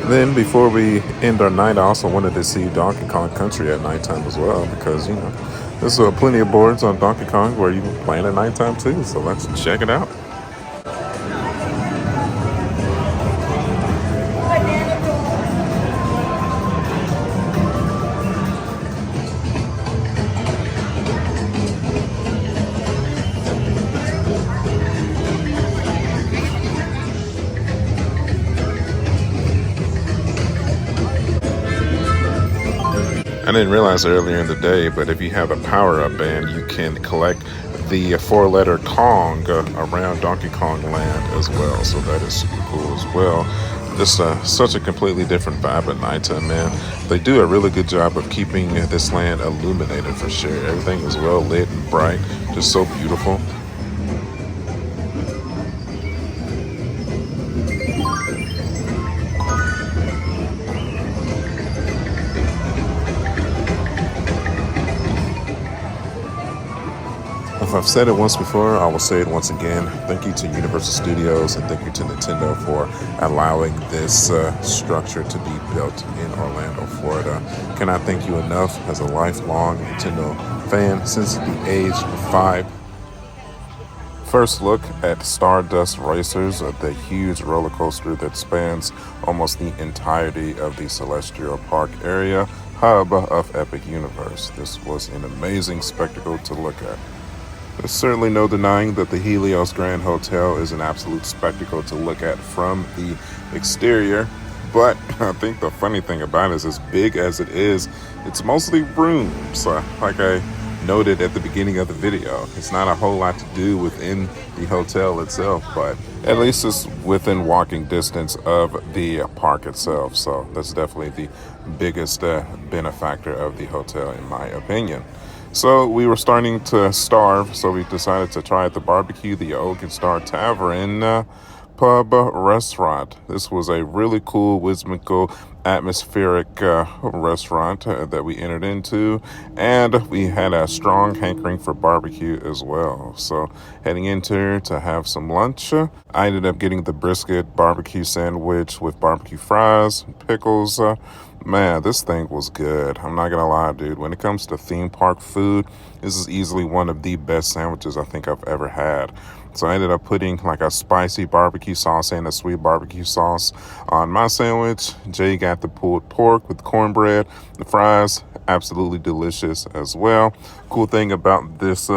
Speaker 1: Then before we end our night, I also wanted to see Donkey Kong Country at nighttime as well, because you know there's plenty of boards on Donkey Kong where you can play at nighttime too. So let's check it out. I didn't realize earlier in the day, but if you have a power-up band, you can collect the four-letter Kong around Donkey Kong Land as well. So that is super cool as well. Just such a completely different vibe at nighttime, man. They do a really good job of keeping this land illuminated for sure. Everything is well lit and bright, just so beautiful. If I've said it once before, I will say it once again. Thank you to Universal Studios and thank you to Nintendo for allowing this structure to be built in Orlando, Florida. Cannot thank you enough as a lifelong Nintendo fan since the age of 5. First look at Stardust Racers, the huge roller coaster that spans almost the entirety of the Celestial Park area, hub of Epic Universe. This was an amazing spectacle to look at. There's certainly no denying that the Helios Grand Hotel is an absolute spectacle to look at from the exterior, but I think the funny thing about it is, as big as it is, it's mostly rooms. Like I noted at the beginning of the video, it's not a whole lot to do within the hotel itself, but at least it's within walking distance of the park itself. So that's definitely the biggest benefactor of the hotel, in my opinion. So we were starting to starve, so we decided to try at the barbecue, the Oak and Star Taverna pub restaurant. This was a really cool, whimsical, atmospheric restaurant that we entered into, and we had a strong hankering for barbecue as well. So heading into to have some lunch, I ended up getting the brisket barbecue sandwich with barbecue fries, pickles. Man, this thing was good. I'm not gonna lie, dude. When it comes to theme park food, this is easily one of the best sandwiches I think I've ever had. So I ended up putting like a spicy barbecue sauce and a sweet barbecue sauce on my sandwich. Jay got the pulled pork with cornbread, the fries, absolutely delicious as well. Cool thing about this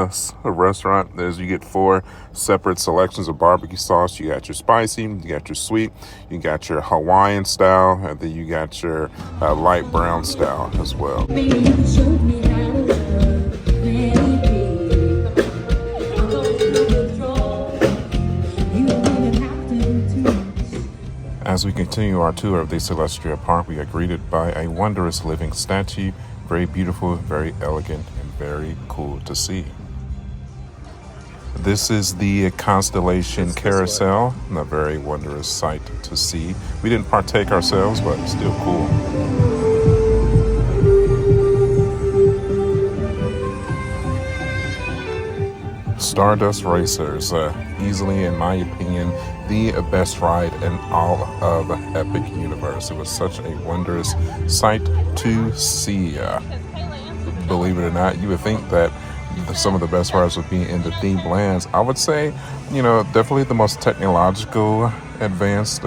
Speaker 1: restaurant is you get 4 separate selections of barbecue sauce. You got your spicy, you got your sweet, you got your Hawaiian style, and then you got your light brown style as well. As we continue our tour of the Celestial Park, we are greeted by a wondrous living statue. Very beautiful, very elegant, and very cool to see. This is the Constellation Carousel, a very wondrous sight to see. We didn't partake ourselves, but still cool. Stardust Racers, easily, in my opinion, the best ride in all of Epic Universe. It was such a wondrous sight to see. Believe it or not, you would think that some of the best rides would be in the themed lands. I would say, definitely the most technological advanced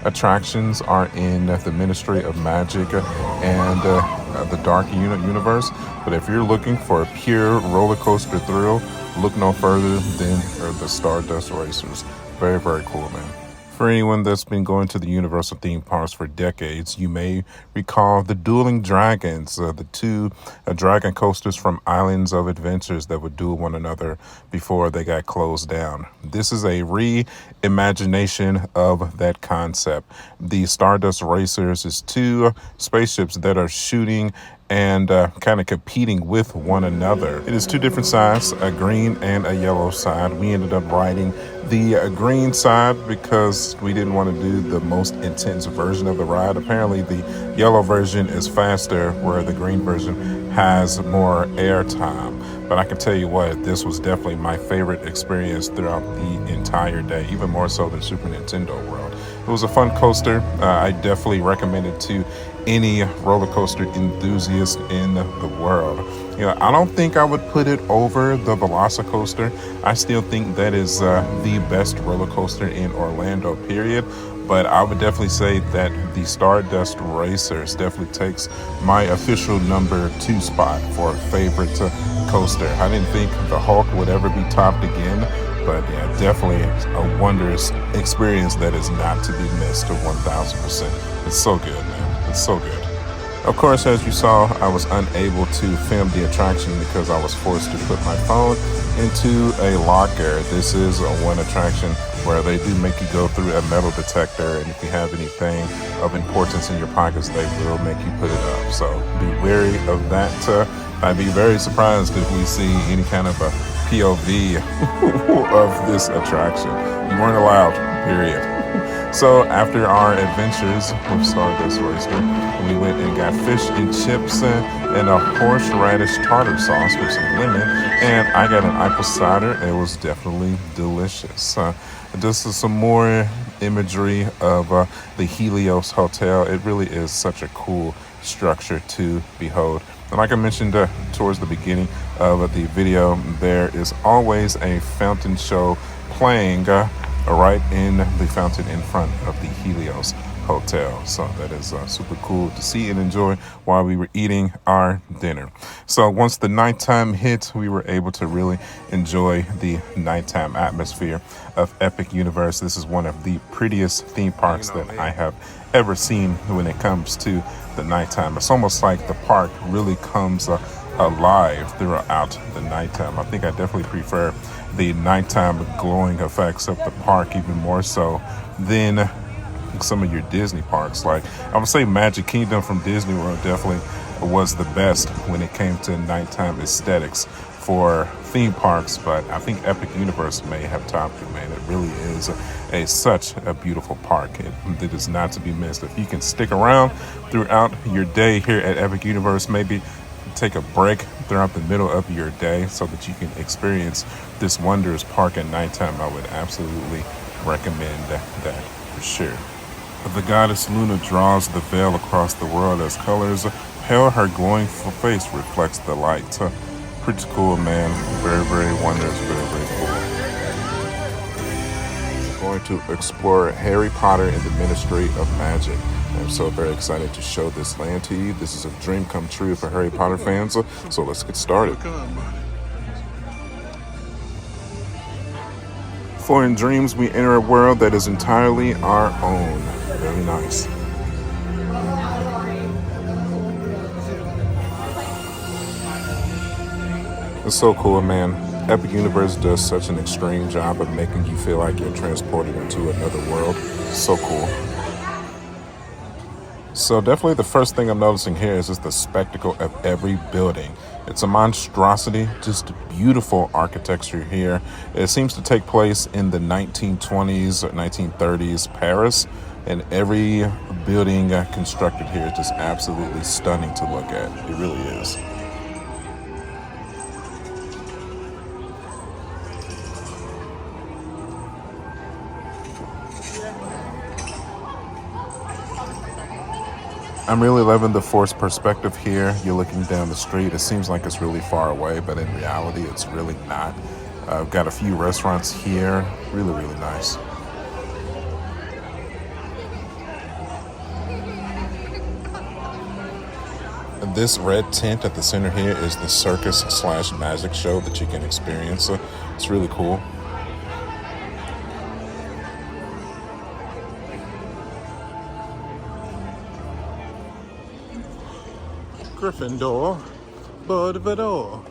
Speaker 1: attractions are in the Ministry of Magic and the Dark Universe. But if you're looking for a pure roller coaster thrill, look no further than the Stardust Racers. Very, very cool, man. For anyone that's been going to the Universal theme parks for decades, you may recall the Dueling Dragons, the two dragon coasters from Islands of Adventures that would duel one another before they got closed down. This is a reimagination of that concept. The Stardust Racers is two spaceships that are shooting and kind of competing with one another. It is two different sides, a green and a yellow side. We ended up riding the green side because we didn't want to do the most intense version of the ride. Apparently the yellow version is faster, where the green version has more air time. But I can tell you what, this was definitely my favorite experience throughout the entire day, even more so than Super Nintendo World. It was a fun coaster. I definitely recommend it to any roller coaster enthusiast in the world. I don't think I would put it over the Velocicoaster. I still think that is the best roller coaster in Orlando, period. But I would definitely say that the Stardust Racers definitely takes my official number 2 spot for favorite coaster. I didn't think the Hulk would ever be topped again, but yeah, definitely a wondrous experience that is not to be missed 1000%. It's so good, man. It's so good. Of course, as you saw, I was unable to film the attraction because I was forced to put my phone into a locker. This is one attraction where they do make you go through a metal detector, and if you have anything of importance in your pockets, they will make you put it up. So be wary of that. I'd be very surprised if we see any kind of a POV of this attraction. You weren't allowed, period. So after our adventures with Stardust Racer, we went and got fish and chips and a horseradish tartar sauce with some lemon, and I got an apple cider. It was definitely delicious. Just some more imagery of the Helios Hotel. It really is such a cool structure to behold. And like I mentioned towards the beginning of the video, there is always a fountain show playing right in the fountain in front of the Helios Hotel. So that is super cool to see and enjoy while we were eating our dinner. So once the nighttime hit, we were able to really enjoy the nighttime atmosphere of Epic Universe. This is one of the prettiest theme parks that I have ever seen when it comes to the nighttime. It's almost like the park really comes alive throughout the nighttime. I think I definitely prefer the nighttime glowing effects of the park even more so than some of your Disney parks. Like, I would say Magic Kingdom from Disney World definitely was the best when it came to nighttime aesthetics for theme parks, but I think Epic Universe may have topped it, man. It really is such a beautiful park. It is not to be missed. If you can stick around throughout your day here at Epic Universe, maybe take a break throughout the middle of your day so that you can experience this wondrous park at nighttime, I would absolutely recommend that for sure. The goddess Luna draws the veil across the world as colors pale. Her glowing face reflects the light. Pretty cool, man. Very, very wondrous. Very, very cool. Going to explore Harry Potter and the Ministry of Magic. I'm so very excited to show this land to you. This is a dream come true for Harry Potter fans. So let's get started. For in dreams we enter a world that is entirely our own. Very nice. It's so cool, man. Epic Universe does such an extreme job of making you feel like you're transported into another world. So cool. So definitely the first thing I'm noticing here is just the spectacle of every building. It's a monstrosity, just beautiful architecture here. It seems to take place in the 1920s or 1930s Paris, and every building constructed here is just absolutely stunning to look at. It really is. I'm really loving the forced perspective here. You're looking down the street. It seems like it's really far away, but in reality, it's really not. I've got a few restaurants here. Really, really nice. This red tent at the center here is the circus slash magic show that you can experience. It's really cool. Gryffindor, Budvador.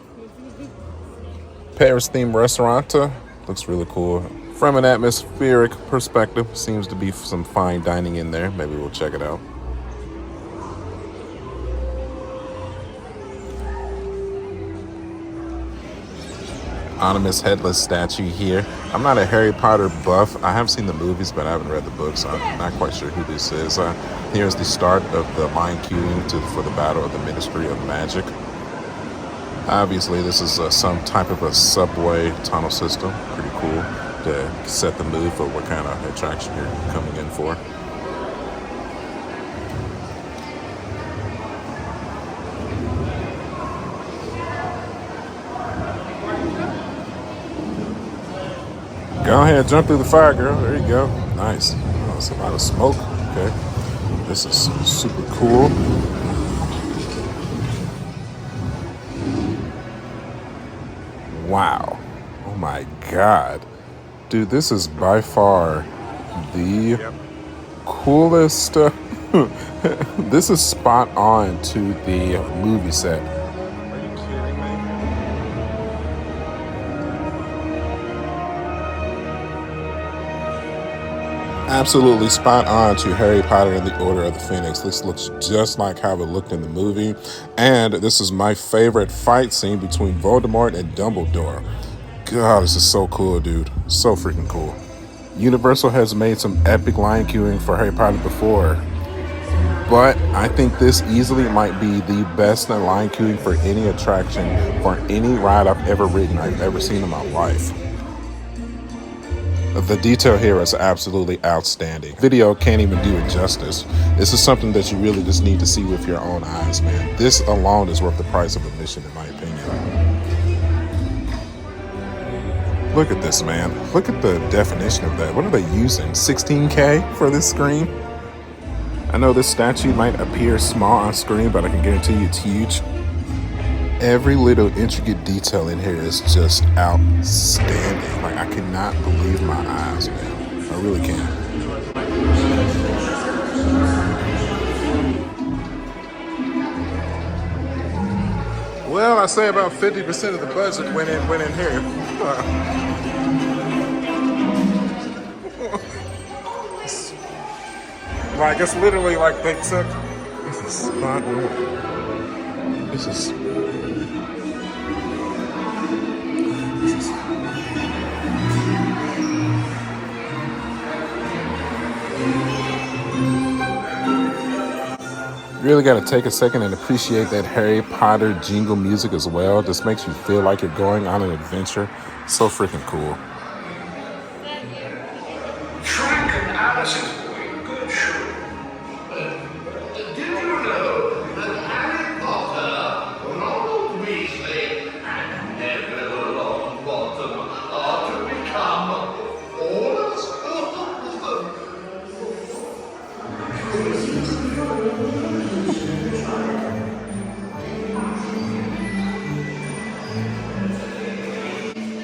Speaker 1: Paris themed restaurant. Looks really cool. From an atmospheric perspective, seems to be some fine dining in there. Maybe we'll check it out. Anonymous headless statue here. I'm not a Harry Potter buff. I have seen the movies, but I haven't read the books. So I'm not quite sure who this is. Here's the start of the line queuing for the Battle of the Ministry of Magic. Obviously, this is some type of a subway tunnel system. Pretty cool to set the mood for what kind of attraction you're coming in for. Go ahead, jump through the fire, girl. There you go. Nice. Oh, that's a lot of smoke. Okay. This is super cool. Wow. Oh my God. Dude, this is by far the coolest. This is spot on to the movie set. Absolutely spot on to Harry Potter and the Order of the Phoenix. This looks just like how it looked in the movie. And this is my favorite fight scene between Voldemort and Dumbledore. God, this is so cool, dude. So freaking cool. Universal has made some epic line queuing for Harry Potter before, but I think this easily might be the best line queuing for any attraction, for any ride I've ever ridden, I've ever seen in my life. The detail here is absolutely outstanding. Video can't even do it justice. This is something that you really just need to see with your own eyes, man. This alone is worth the price of admission, in my opinion. Look at this, man. Look at the definition of that. What are they using? 16K for this screen? I know this statue might appear small on screen, but I can guarantee you it's huge. Every little intricate detail in here is just outstanding. Like, I cannot believe my eyes, man. I really can't. Well, I say about 50% of the budget went in here. Like, it's literally like they took. This is spot on. This is. Really got to take a second and appreciate that Harry Potter jingle music as well. Just makes you feel like you're going on an adventure. So freaking cool.
Speaker 3: Track analysis point, good show. Did you know that Harry Potter, Ronald Weasley, and Neville Longbottom are to become orders?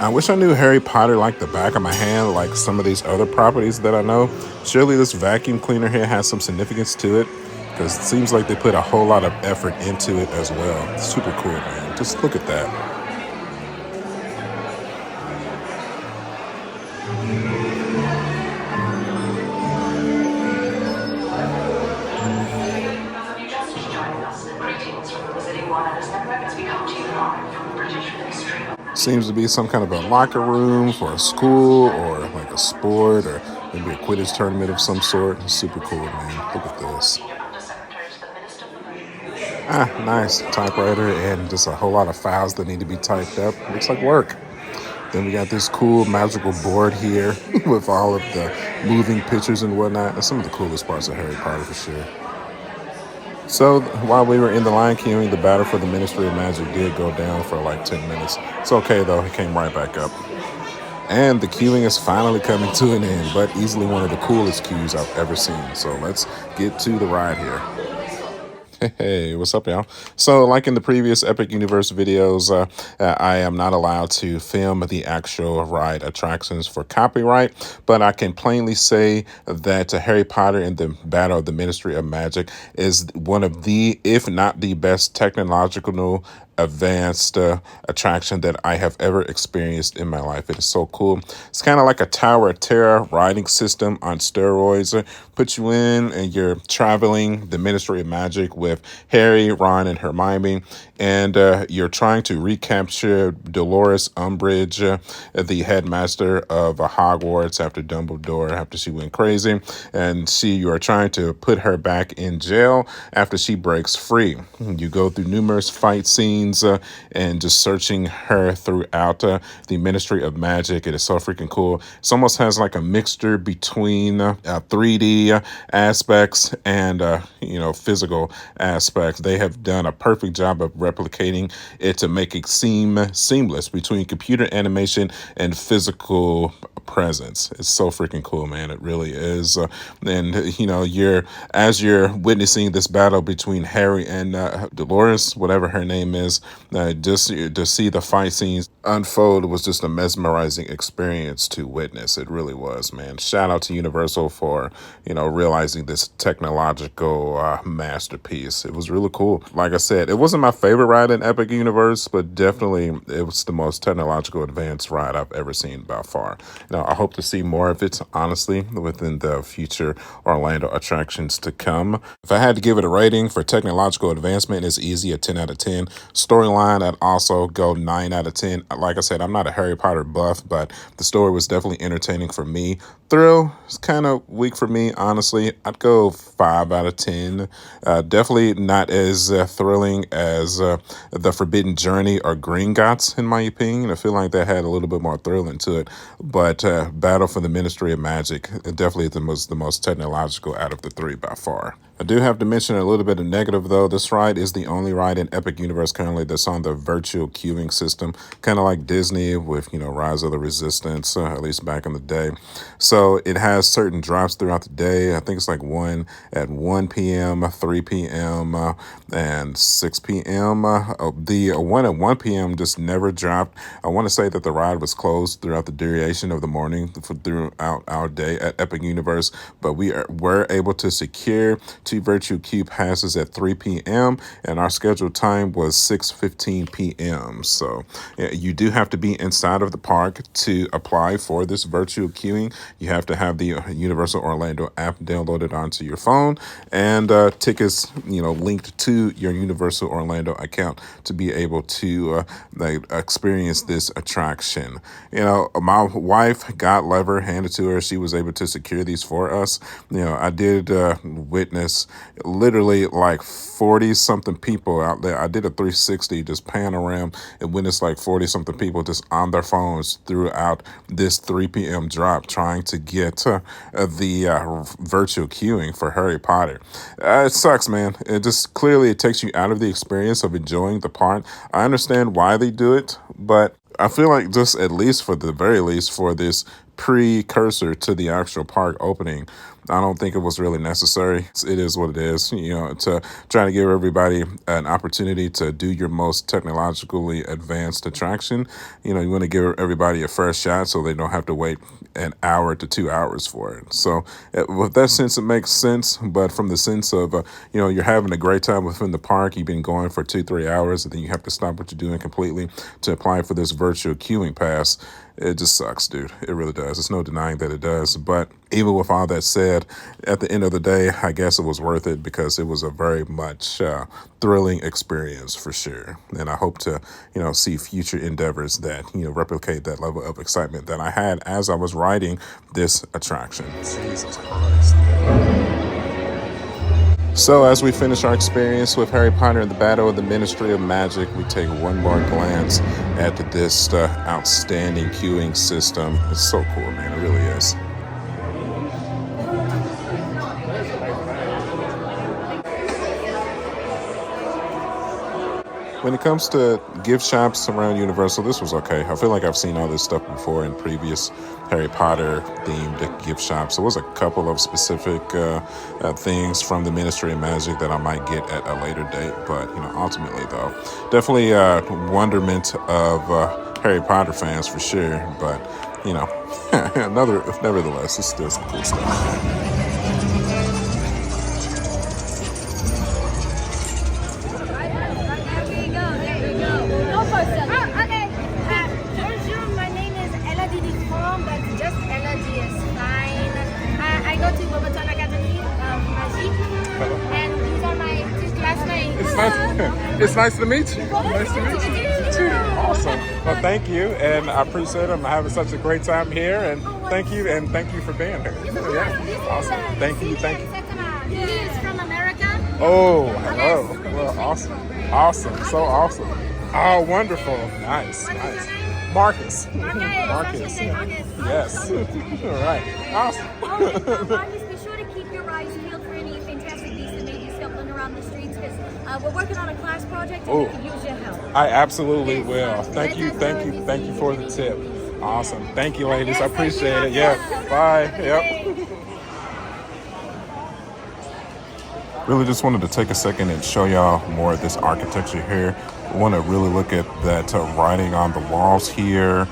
Speaker 1: I wish I knew Harry Potter like the back of my hand, like some of these other properties that I know. Surely this vacuum cleaner here has some significance to it, because it seems like they put a whole lot of effort into it as well. It's super cool, man. Just look at that. Seems to be some kind of a locker room for a school or like a sport or maybe a Quidditch tournament of some sort. It's super cool, man. Look at this. Nice typewriter and just a whole lot of files that need to be typed up. Looks like work. Then we got this cool magical board here with all of the moving pictures and whatnot. That's some of the coolest parts of Harry Potter for sure. So while we were in the line queuing, the battle for the Ministry of Magic did go down for like 10 minutes. It's okay though, it came right back up. And the queuing is finally coming to an end, but easily one of the coolest queues I've ever seen. So let's get to the ride here. Hey, what's up, y'all? So, like in the previous Epic Universe videos, I am not allowed to film the actual ride attractions for copyright, but I can plainly say that Harry Potter and the Battle of the Ministry of Magic is one of the, if not the best technological advanced attraction that I have ever experienced in my life. It is so cool. It's kind of like a Tower of Terror riding system on steroids. Put you in and you're traveling the Ministry of Magic with Harry, Ron, and Hermione, and you're trying to recapture Dolores Umbridge, the headmaster of Hogwarts after Dumbledore, after she went crazy, and you are trying to put her back in jail after she breaks free. You go through numerous fight scenes and just searching her throughout the Ministry of Magic. It is so freaking cool. It almost has like a mixture between 3D aspects and physical aspects. They have done a perfect job of replicating it to make it seem seamless between computer animation and physical presence. It's so freaking cool, man. It really is. And as you're witnessing this battle between Harry and Dolores, whatever her name is, just to see the fight scenes unfold was just a mesmerizing experience to witness. It really was, man. Shout out to Universal for realizing this technological masterpiece. It was really cool. Like I said, it wasn't my favorite ride in Epic Universe, but definitely it was the most technological advanced ride I've ever seen by far. I hope to see more of it, honestly, within the future Orlando attractions to come. If I had to give it a rating for technological advancement, it's easy, a 10 out of 10. Storyline, I'd also go 9 out of 10. Like I said, I'm not a Harry Potter buff, but the story was definitely entertaining for me. Thrill is kind of weak for me, honestly. I'd go 5 out of 10. Definitely not as thrilling as The Forbidden Journey or Gringotts, in my opinion. I feel like that had a little bit more thrill into it. But Battle for the Ministry of Magic, definitely the most technological out of the three by far. I do have to mention a little bit of negative, though. This ride is the only ride in Epic Universe currently that's on the virtual queuing system, kind of like Disney with, Rise of the Resistance, at least back in the day. So it has certain drops throughout the day. I think it's like one at 1 p.m., 3 p.m., and 6 p.m. The one at 1 p.m. just never dropped. I want to say that the ride was closed throughout the duration of the morning throughout our day at Epic Universe, but we were able to secure 2 virtual queue passes at 3 p.m. and our scheduled time was 6:15 p.m. So you do have to be inside of the park to apply for this virtual queuing. You have to have the Universal Orlando app downloaded onto your phone and tickets, linked to your Universal Orlando account to be able to experience this attraction. My wife got lever handed to her. She was able to secure these for us. I did witness literally like 40 something people out there. I did a 360 just pan around and witnessed like 40 something people just on their phones throughout this 3 p.m. drop trying to get the virtual queuing for Harry Potter. It sucks, man. It takes you out of the experience of enjoying the park. I understand why they do it, but I feel like just at least for the very least for this precursor to the actual park opening, I don't think it was really necessary. It is what it is, to try to give everybody an opportunity to do your most technologically advanced attraction. You want to give everybody a fresh shot so they don't have to wait an hour to 2 hours for it. So with that sense, it makes sense. But from the sense of, you're having a great time within the park, you've been going for 2-3 hours, and then you have to stop what you're doing completely to apply for this virtual queuing pass. It just sucks, dude. It really does. There's no denying that it does. But even with all that said, at the end of the day, I guess it was worth it because it was a very much thrilling experience for sure. And I hope to, see future endeavors that, replicate that level of excitement that I had as I was riding this attraction. Jesus Christ. So as we finish our experience with Harry Potter and the Battle of the Ministry of Magic, we take one more glance at this outstanding queuing system. It's so cool, man. It really is. When it comes to gift shops around Universal, this was okay. I feel like I've seen all this stuff before in previous Harry Potter themed gift shops. There was a couple of specific things from the Ministry of Magic that I might get at a later date, but ultimately though, definitely wonderment of Harry Potter fans for sure. But nevertheless, it's still some cool stuff. It's nice to meet you. Nice to meet you too. Awesome. Well, thank you, and I appreciate it. I'm having such a great time here, and thank you for being here. Yeah. Awesome. Thank you.
Speaker 2: He is from America.
Speaker 1: Oh, hello. Well, awesome. So awesome. Oh, wonderful. Nice. Marcus. Marcus. Yes. All right. Awesome.
Speaker 2: Marcus, be sure to keep your eyes peeled for any fantastic beasts that may be scuffling around the streets, because we're working on a class project and we could use your help.
Speaker 1: I absolutely will. Thank you for the tip. Awesome. Thank you, ladies. I appreciate it. Yeah. Bye. Yep. Really just wanted to take a second and show y'all more of this architecture here. I want to really look at that writing on the walls here.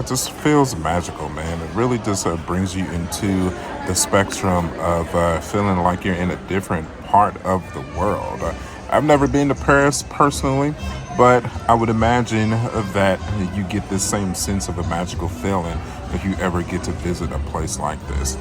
Speaker 1: Just feels magical, man. It really just brings you into the spectrum of feeling like you're in a different part of the world. I've never been to Paris personally, but I would imagine that you get this same sense of a magical feeling if you ever get to visit a place like this.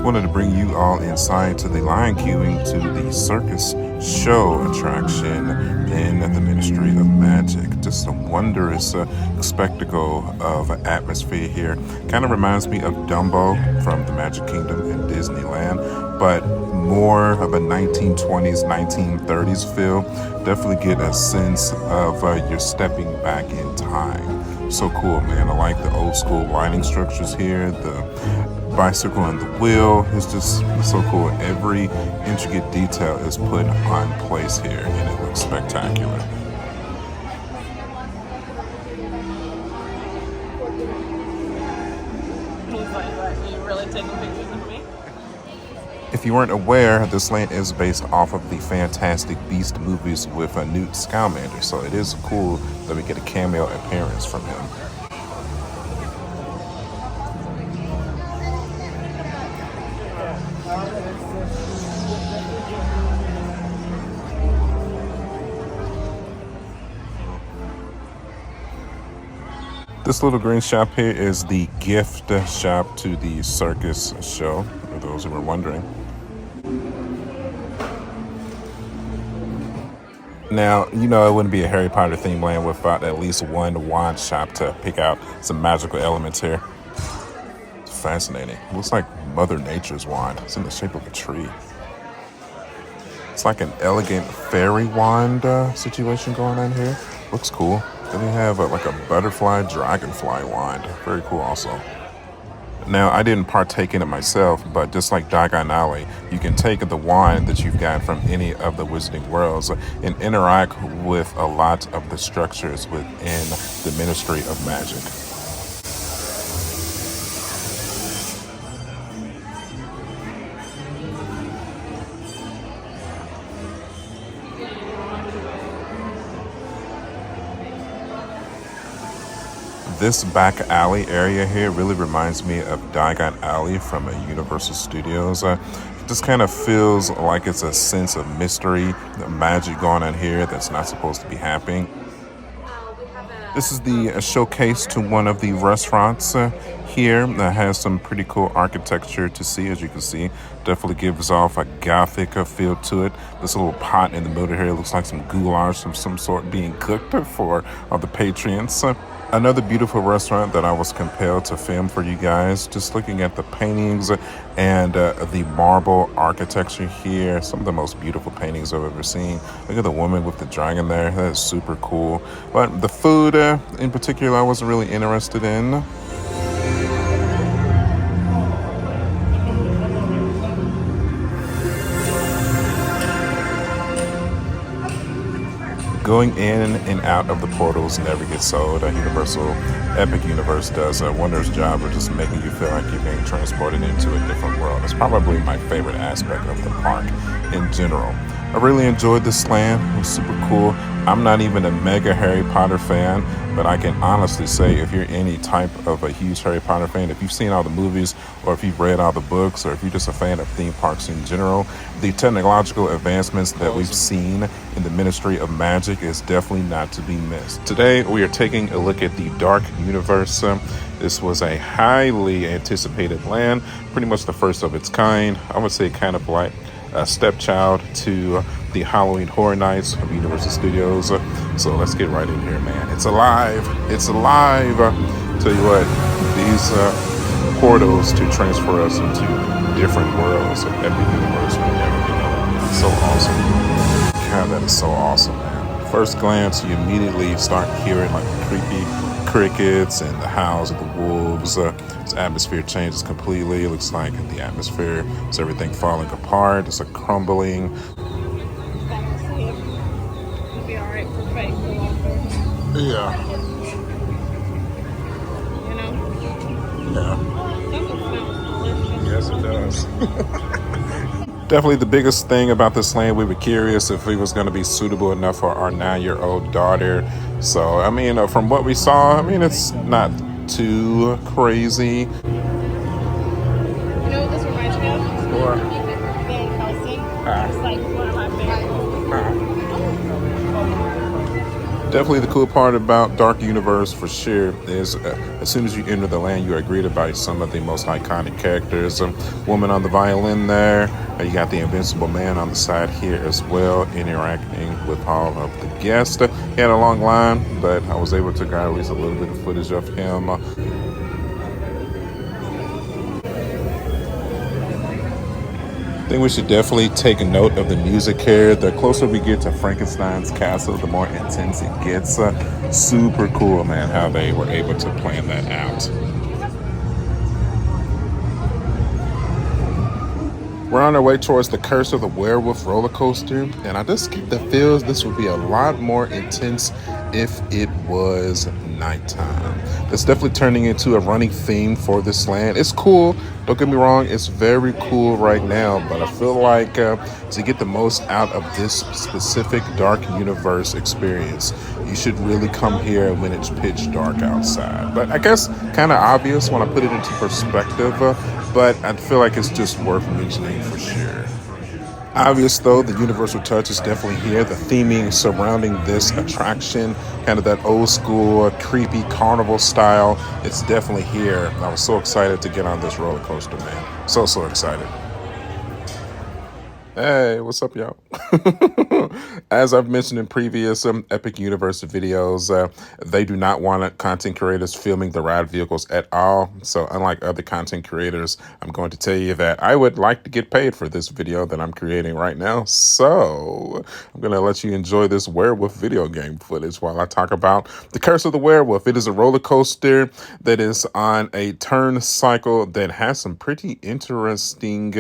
Speaker 1: Wanted to bring you all inside to the line queuing to the circus show attraction in the Ministry of Magic. Just a wondrous spectacle of atmosphere here. Kind of reminds me of Dumbo from the Magic Kingdom in Disneyland, but more of a 1920s, 1930s feel. Definitely get a sense of you're stepping back in time. So cool, man. I like the old school lighting structures here. The bicycle and the wheel is just so cool. Every intricate detail is put on place here, and it looks spectacular.
Speaker 4: He's like, "Are you really taking pictures of me?"
Speaker 1: If you weren't aware, this land is based off of the Fantastic Beast movies with Newt Scamander, so it is cool that we get a cameo appearance from him. This little green shop here is the gift shop to the circus show, for those who were wondering. Now, it wouldn't be a Harry Potter themed land without at least one wand shop to pick out some magical elements here. It's fascinating. It looks like Mother Nature's wand. It's in the shape of a tree. It's like an elegant fairy wand situation going on here. Looks cool. Then we have like a butterfly, dragonfly wand. Very cool also. Now, I didn't partake in it myself, but just like Diagon Alley, you can take the wand that you've got from any of the Wizarding Worlds and interact with a lot of the structures within the Ministry of Magic. This back alley area here really reminds me of Diagon Alley from Universal Studios. It just kind of feels like it's a sense of mystery, magic going on here that's not supposed to be happening. This is the showcase to one of the restaurants here that has some pretty cool architecture to see, as you can see. Definitely gives off a gothic feel to it. This little pot in the middle here looks like some goulash of some sort being cooked for the patrons. Another beautiful restaurant that I was compelled to film for you guys, just looking at the paintings and the marble architecture here. Some of the most beautiful paintings I've ever seen. Look at the woman with the dragon there. That is super cool. But the food in particular I wasn't really interested in. Going in and out of the portals never gets old. Universal Epic Universe does a wondrous job of just making you feel like you're being transported into a different world. It's probably my favorite aspect of the park in general. I really enjoyed this land. It was super cool. I'm not even a mega Harry Potter fan, but I can honestly say if you're any type of a huge Harry Potter fan, if you've seen all the movies or if you've read all the books or if you're just a fan of theme parks in general, the technological advancements that we've seen in the Ministry of Magic is definitely not to be missed. Today, we are taking a look at the Dark Universe. This was a highly anticipated land, pretty much the first of its kind. I would say kind of like a stepchild to the Halloween Horror Nights of Universal Studios. So let's get right in here, man. It's alive. It's alive. Tell you what, these portals to transfer us into different worlds of Epic Universe will never be known. It's so awesome. God, that is so awesome, man. First glance, you immediately start hearing like creepy crickets and the howls of the wolves. Its atmosphere changes completely. It looks like the atmosphere is everything falling apart. It's a crumbling. Yeah. Yeah. Yes, it does. Definitely the biggest thing about this land, we were curious if it was going to be suitable enough for our 9-year-old daughter. So, I mean, from what we saw, I mean, it's not too crazy.
Speaker 2: You know what this reminds me of?
Speaker 1: What?
Speaker 2: Van Helsing. It's like one of my favorites.
Speaker 1: Definitely the cool part about Dark Universe for sure is as soon as you enter the land, you are greeted by some of the most iconic characters. Woman on the violin there. You got the Invincible Man on the side here as well, interacting with all of the guests. He had a long line, but I was able to get at least a little bit of footage of him. I think we should definitely take a note of the music here. The closer we get to Frankenstein's castle, the more intense it gets. Super cool, man, how they were able to plan that out. We're on our way towards the Curse of the Werewolf roller coaster, and I just get the feels this would be a lot more intense if it was nighttime. That's definitely turning into a running theme for this land. It's cool, don't get me wrong, it's very cool right now, but I feel like to get the most out of this specific Dark Universe experience, you should really come here when it's pitch dark outside. But I guess kind of obvious when I put it into perspective, but I feel like it's just worth mentioning for sure. Obvious though, the universal touch is definitely here. The theming surrounding this attraction, kind of that old school, creepy carnival style, it's definitely here. I was so excited to get on this roller coaster, man. So excited. Hey, what's up, y'all? As I've mentioned in previous Epic Universe videos, they do not want content creators filming the ride vehicles at all. So unlike other content creators, I'm going to tell you that I would like to get paid for this video that I'm creating right now. So I'm going to let you enjoy this werewolf video game footage while I talk about the Curse of the Werewolf. It is a roller coaster that is on a turn cycle that has some pretty interesting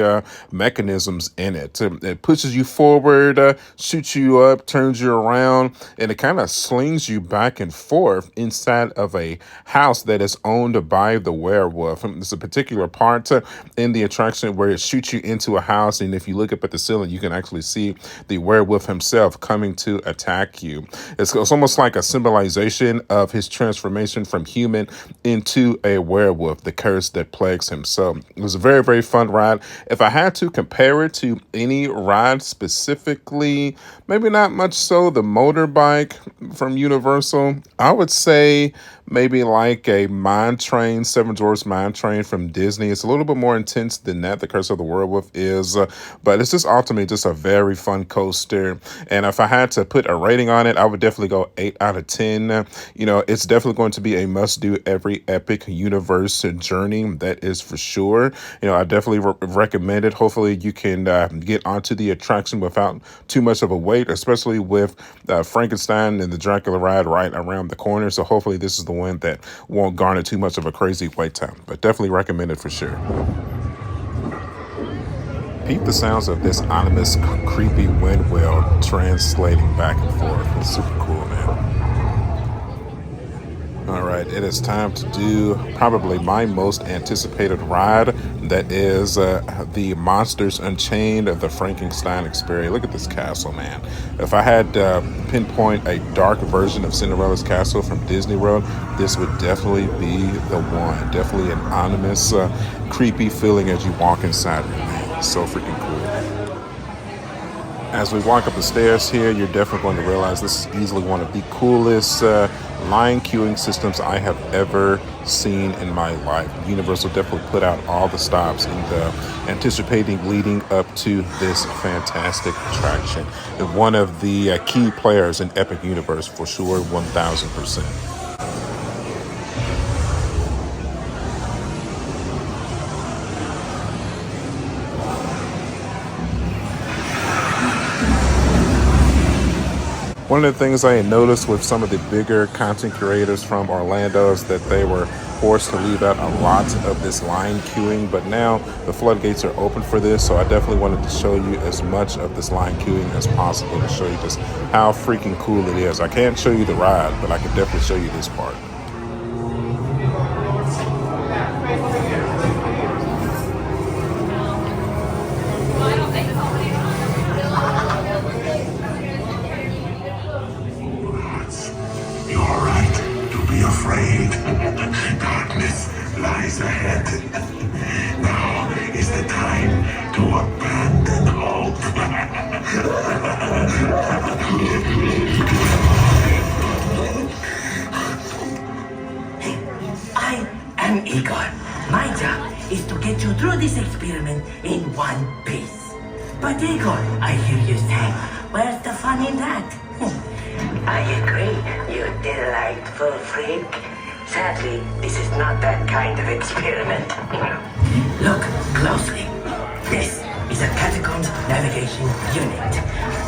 Speaker 1: mechanisms in it. It pushes you forward, shoots you up, turns you around, and it kind of slings you back and forth inside of a house that is owned by the werewolf. There's a particular part in the attraction where it shoots you into a house, and if you look up at the ceiling, you can actually see the werewolf himself coming to attack you. It's almost like a symbolization of his transformation from human into a werewolf, the curse that plagues him. So it was a very, very fun ride. If I had to compare it to any ride specifically, maybe not much so the motorbike from Universal, I would say maybe like a mine train, Seven Dwarfs mine train from Disney. It's a little bit more intense than that, the Curse of the Werewolf is, but it's just ultimately just a very fun coaster. And if I had to put a rating on it, I would definitely go 8 out of 10. You know, it's definitely going to be a must-do every Epic Universe journey, that is for sure. You know, I definitely recommend it. Hopefully you can get onto the attraction without too much of a wait, especially with Frankenstein and the Dracula ride right around the corner. So hopefully this is the one that won't garner too much of a crazy wait time, but definitely recommend it for sure. Peep the sounds of this ominous, creepy wind wheel translating back and forth. It's super cool, man. All right, it is time to do probably my most anticipated ride. That is the Monsters Unchained of the Frankenstein experience. Look at this castle, man. If I had pinpoint a dark version of Cinderella's castle from Disney World, this would definitely be the one. Definitely an ominous, creepy feeling as you walk inside of it, man. So freaking cool. As we walk up the stairs here, you're definitely going to realize this is easily one of the coolest line queuing systems I have ever seen in my life. Universal definitely put out all the stops in the anticipating leading up to this fantastic attraction. And one of the key players in Epic Universe for sure, 1000%. One of the things I had noticed with some of the bigger content creators from Orlando is that they were forced to leave out a lot of this line queuing, but now the floodgates are open for this, so I definitely wanted to show you as much of this line queuing as possible to show you just how freaking cool it is. I can't show you the ride, but I can definitely show you this part.
Speaker 3: Afraid. Darkness lies ahead. Now is the time to abandon hope. I am Igor. My job is to get you through this experiment in one piece. But Igor, I hear you say, where's the fun in that? I agree, you delightful freak. Sadly, this is not that kind of experiment. Look closely. This is a catacombs navigation unit.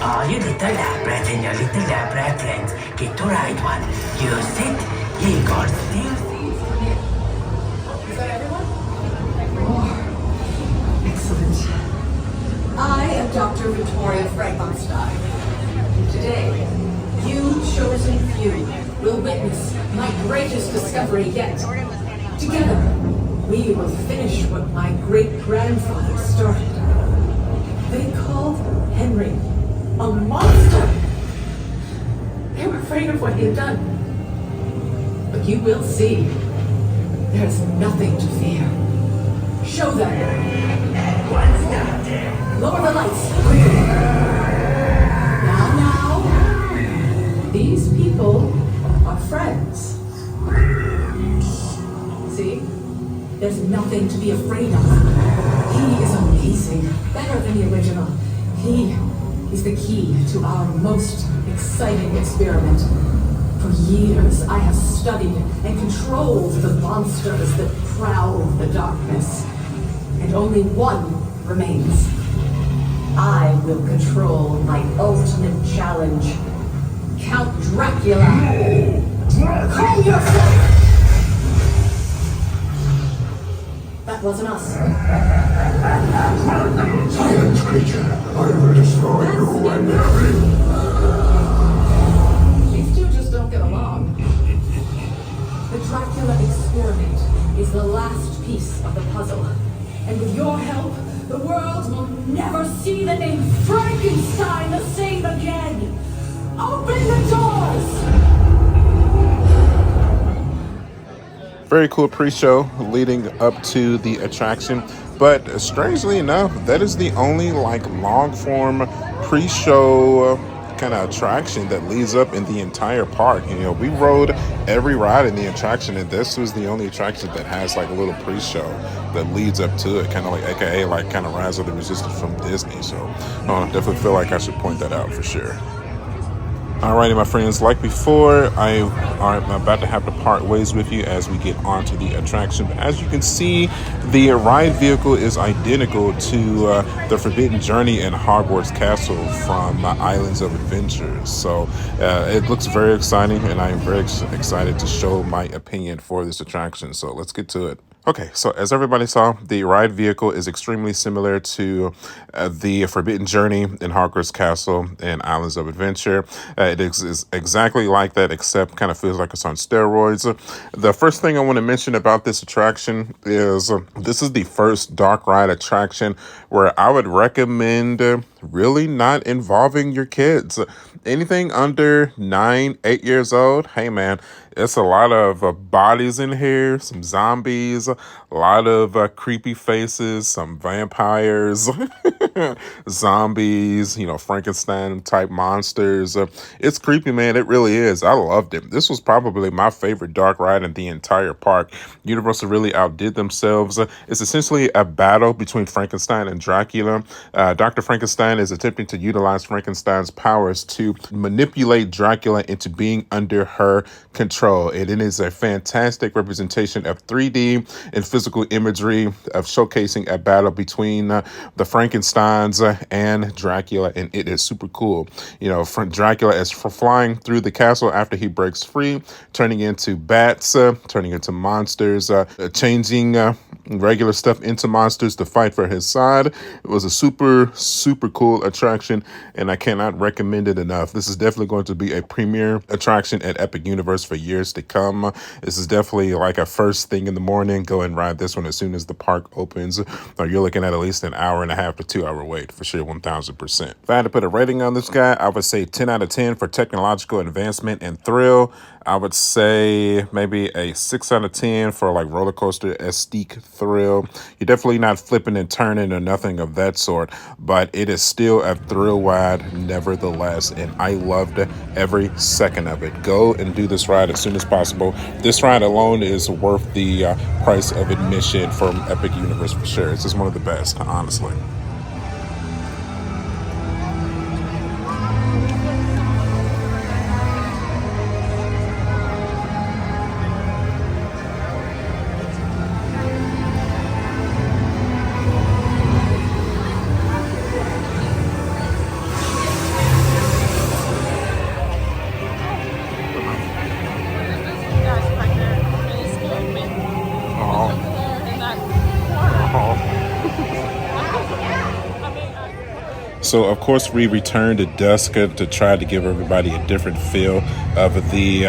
Speaker 3: All you little lab rats and your little lab rat friends get to ride one. Use it, Igor still sees you.
Speaker 5: Is that everyone? Oh, excellent. I am Dr. Victoria Frankenstein. Today, you chosen few will witness my greatest discovery yet. Together, we will finish what my great-grandfather started. They called Henry a monster. They were afraid of what he had done. But you will see, there's nothing to fear. Show them. Lower the lights, quickly. Now. These people are friends. See? There's nothing to be afraid of. He is amazing, better than the original. He is the key to our most exciting experiment. For years, I have studied and controlled the monsters that prowl the darkness. And only one remains. I will control my ultimate challenge. Count Dracula. Calm yourself! That wasn't us.
Speaker 3: Silence, creature. I will destroy you and everything.
Speaker 5: These two just don't get along. The Dracula experiment is the last piece of the puzzle. And with your help, the world will never see the name Frankenstein the same again. Open the doors!
Speaker 1: Very cool pre-show leading up to the attraction, but strangely enough, that is the only like long form pre-show kind of attraction that leads up in the entire park. You know, we rode every ride in the attraction, and this was the only attraction that has like a little pre-show that leads up to it, kind of like AKA like kind of Rise of the Resistance from Disney. So definitely feel like I should point that out for sure. Alrighty, my friends, like before, I'm about to have to part ways with you as we get onto the attraction. But as you can see, the ride vehicle is identical to the Forbidden Journey in Hogwarts Castle from Islands of Adventure. So it looks very exciting, and I am very excited to show my opinion for this attraction. So let's get to it. Okay, so as everybody saw, the ride vehicle is extremely similar to the Forbidden Journey in Hogwarts Castle and Islands of Adventure. It is exactly like that, except kind of feels like it's on steroids. The first thing I want to mention about this attraction is this is the first dark ride attraction where I would recommend really not involving your kids. Anything under 8 years old, hey man, it's a lot of bodies in here, some zombies, a lot of creepy faces, some vampires, zombies, you know, Frankenstein type monsters. It's creepy, man. It really is. I loved it. This was probably my favorite dark ride in the entire park. Universal really outdid themselves. It's essentially a battle between Frankenstein and Dracula. Dr. Frankenstein is attempting to utilize Frankenstein's powers to manipulate Dracula into being under her control. And it is a fantastic representation of 3D and physical imagery of showcasing a battle between the Frankensteins and Dracula, and it is super cool. You know, Dracula is flying through the castle after he breaks free, turning into bats, turning into monsters, changing regular stuff into monsters to fight for his side. It was a super cool attraction, and I cannot recommend it enough. This is definitely going to be a premier attraction at Epic Universe for years to come. This is definitely like a first thing in the morning. Go and ride this one as soon as the park opens, or you're looking at least an hour and a half to 2 hour wait for sure, 1000%. If I had to put a rating on this guy, I would say 10 out of 10 for technological advancement and thrill. I would say maybe a 6 out of 10 for like roller coaster aesthetic thrill. You're definitely not flipping and turning or nothing of that sort, but it is still a thrill ride nevertheless, and I loved every second of it. Go and do this ride as soon as possible. This ride alone is worth the price of admission from Epic Universe for sure. It's just one of the best, honestly. So, of course, we returned to dusk to try to give everybody a different feel of the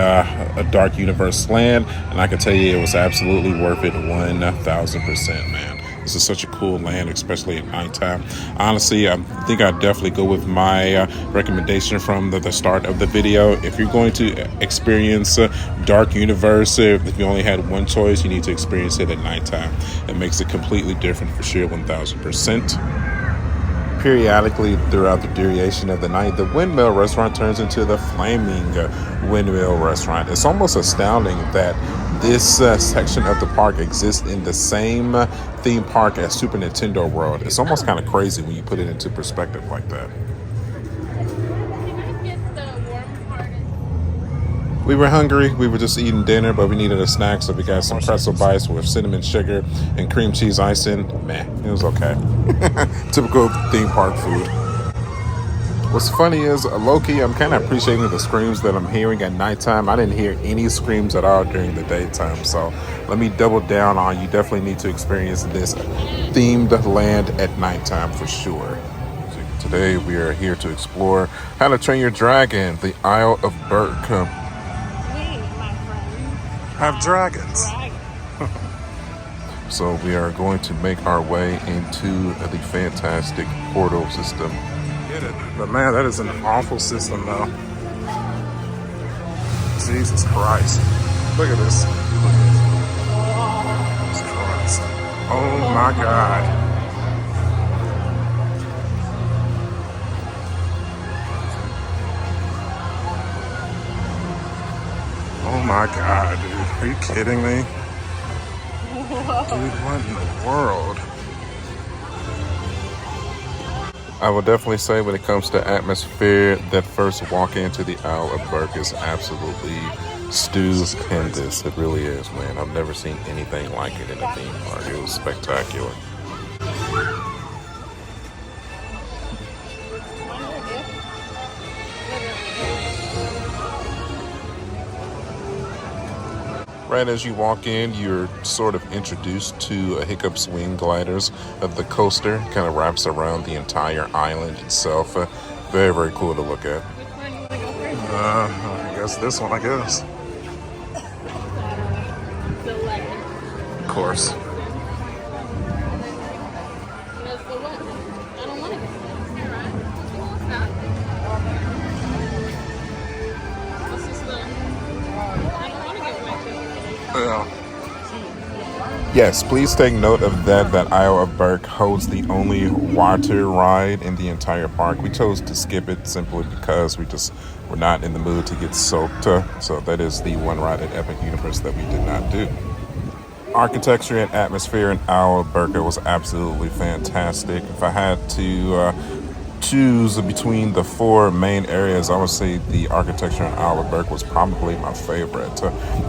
Speaker 1: Dark Universe land. And I can tell you it was absolutely worth it 1000%, man. This is such a cool land, especially at nighttime. Honestly, I think I'd definitely go with my recommendation from the start of the video. If you're going to experience Dark Universe, if you only had one choice, you need to experience it at nighttime. It makes it completely different for sure, 1000%. Periodically throughout the duration of the night, the windmill restaurant turns into the flaming windmill restaurant. It's almost astounding that this section of the park exists in the same theme park as Super Nintendo World. It's almost kind of crazy when you put it into perspective like that. We were hungry. We were just eating dinner, but we needed a snack, so we got some pretzel bites with cinnamon sugar and cream cheese icing. Man, it was okay. Typical theme park food. What's funny is, low-key, I'm kind of appreciating the screams that I'm hearing at nighttime. I didn't hear any screams at all during the daytime, so let me double down on you definitely need to experience this themed land at nighttime for sure. Today, we are here to explore How to Train Your Dragon, the Isle of Berk. Have dragons. So we are going to make our way into the fantastic portal system. Get it. But man, that is an awful system though. Jesus Christ. Look at this. Jesus Christ. Oh my God. Are you kidding me? Dude, what in the world? I will definitely say when it comes to atmosphere, that first walk into the Isle of Berk is absolutely stupendous. It really is, man. I've never seen anything like it in a theme park. It was spectacular. Right as you walk in, you're sort of introduced to a Hiccup swing gliders. The coaster kind of wraps around the entire island itself. Very, very cool to look at. I guess this one, I guess. Of course. Yes, please take note of that. That Isle of Berk holds the only water ride in the entire park. We chose to skip it simply because we're not in the mood to get soaked. So that is the one ride at Epic Universe that we did not do. Architecture and atmosphere in Isle of Berk was absolutely fantastic. If I had to choose between the four main areas, I would say the architecture in Isle of Berk was probably my favorite.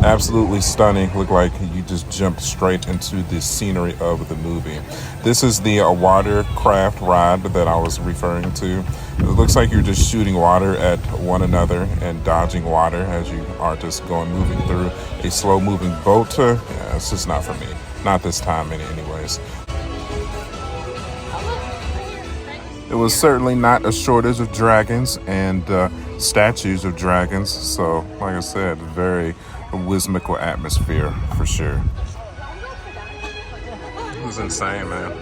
Speaker 1: Absolutely stunning. Looked like you just jumped straight into the scenery of the movie. This is the watercraft ride that I was referring to. It looks like you're just shooting water at one another and dodging water as you are just moving through a slow moving boat. Yeah, it's just not for me. Not this time anyways. It was certainly not a shortage of dragons and statues of dragons. So, like I said, very whimsical atmosphere for sure. It was insane, man.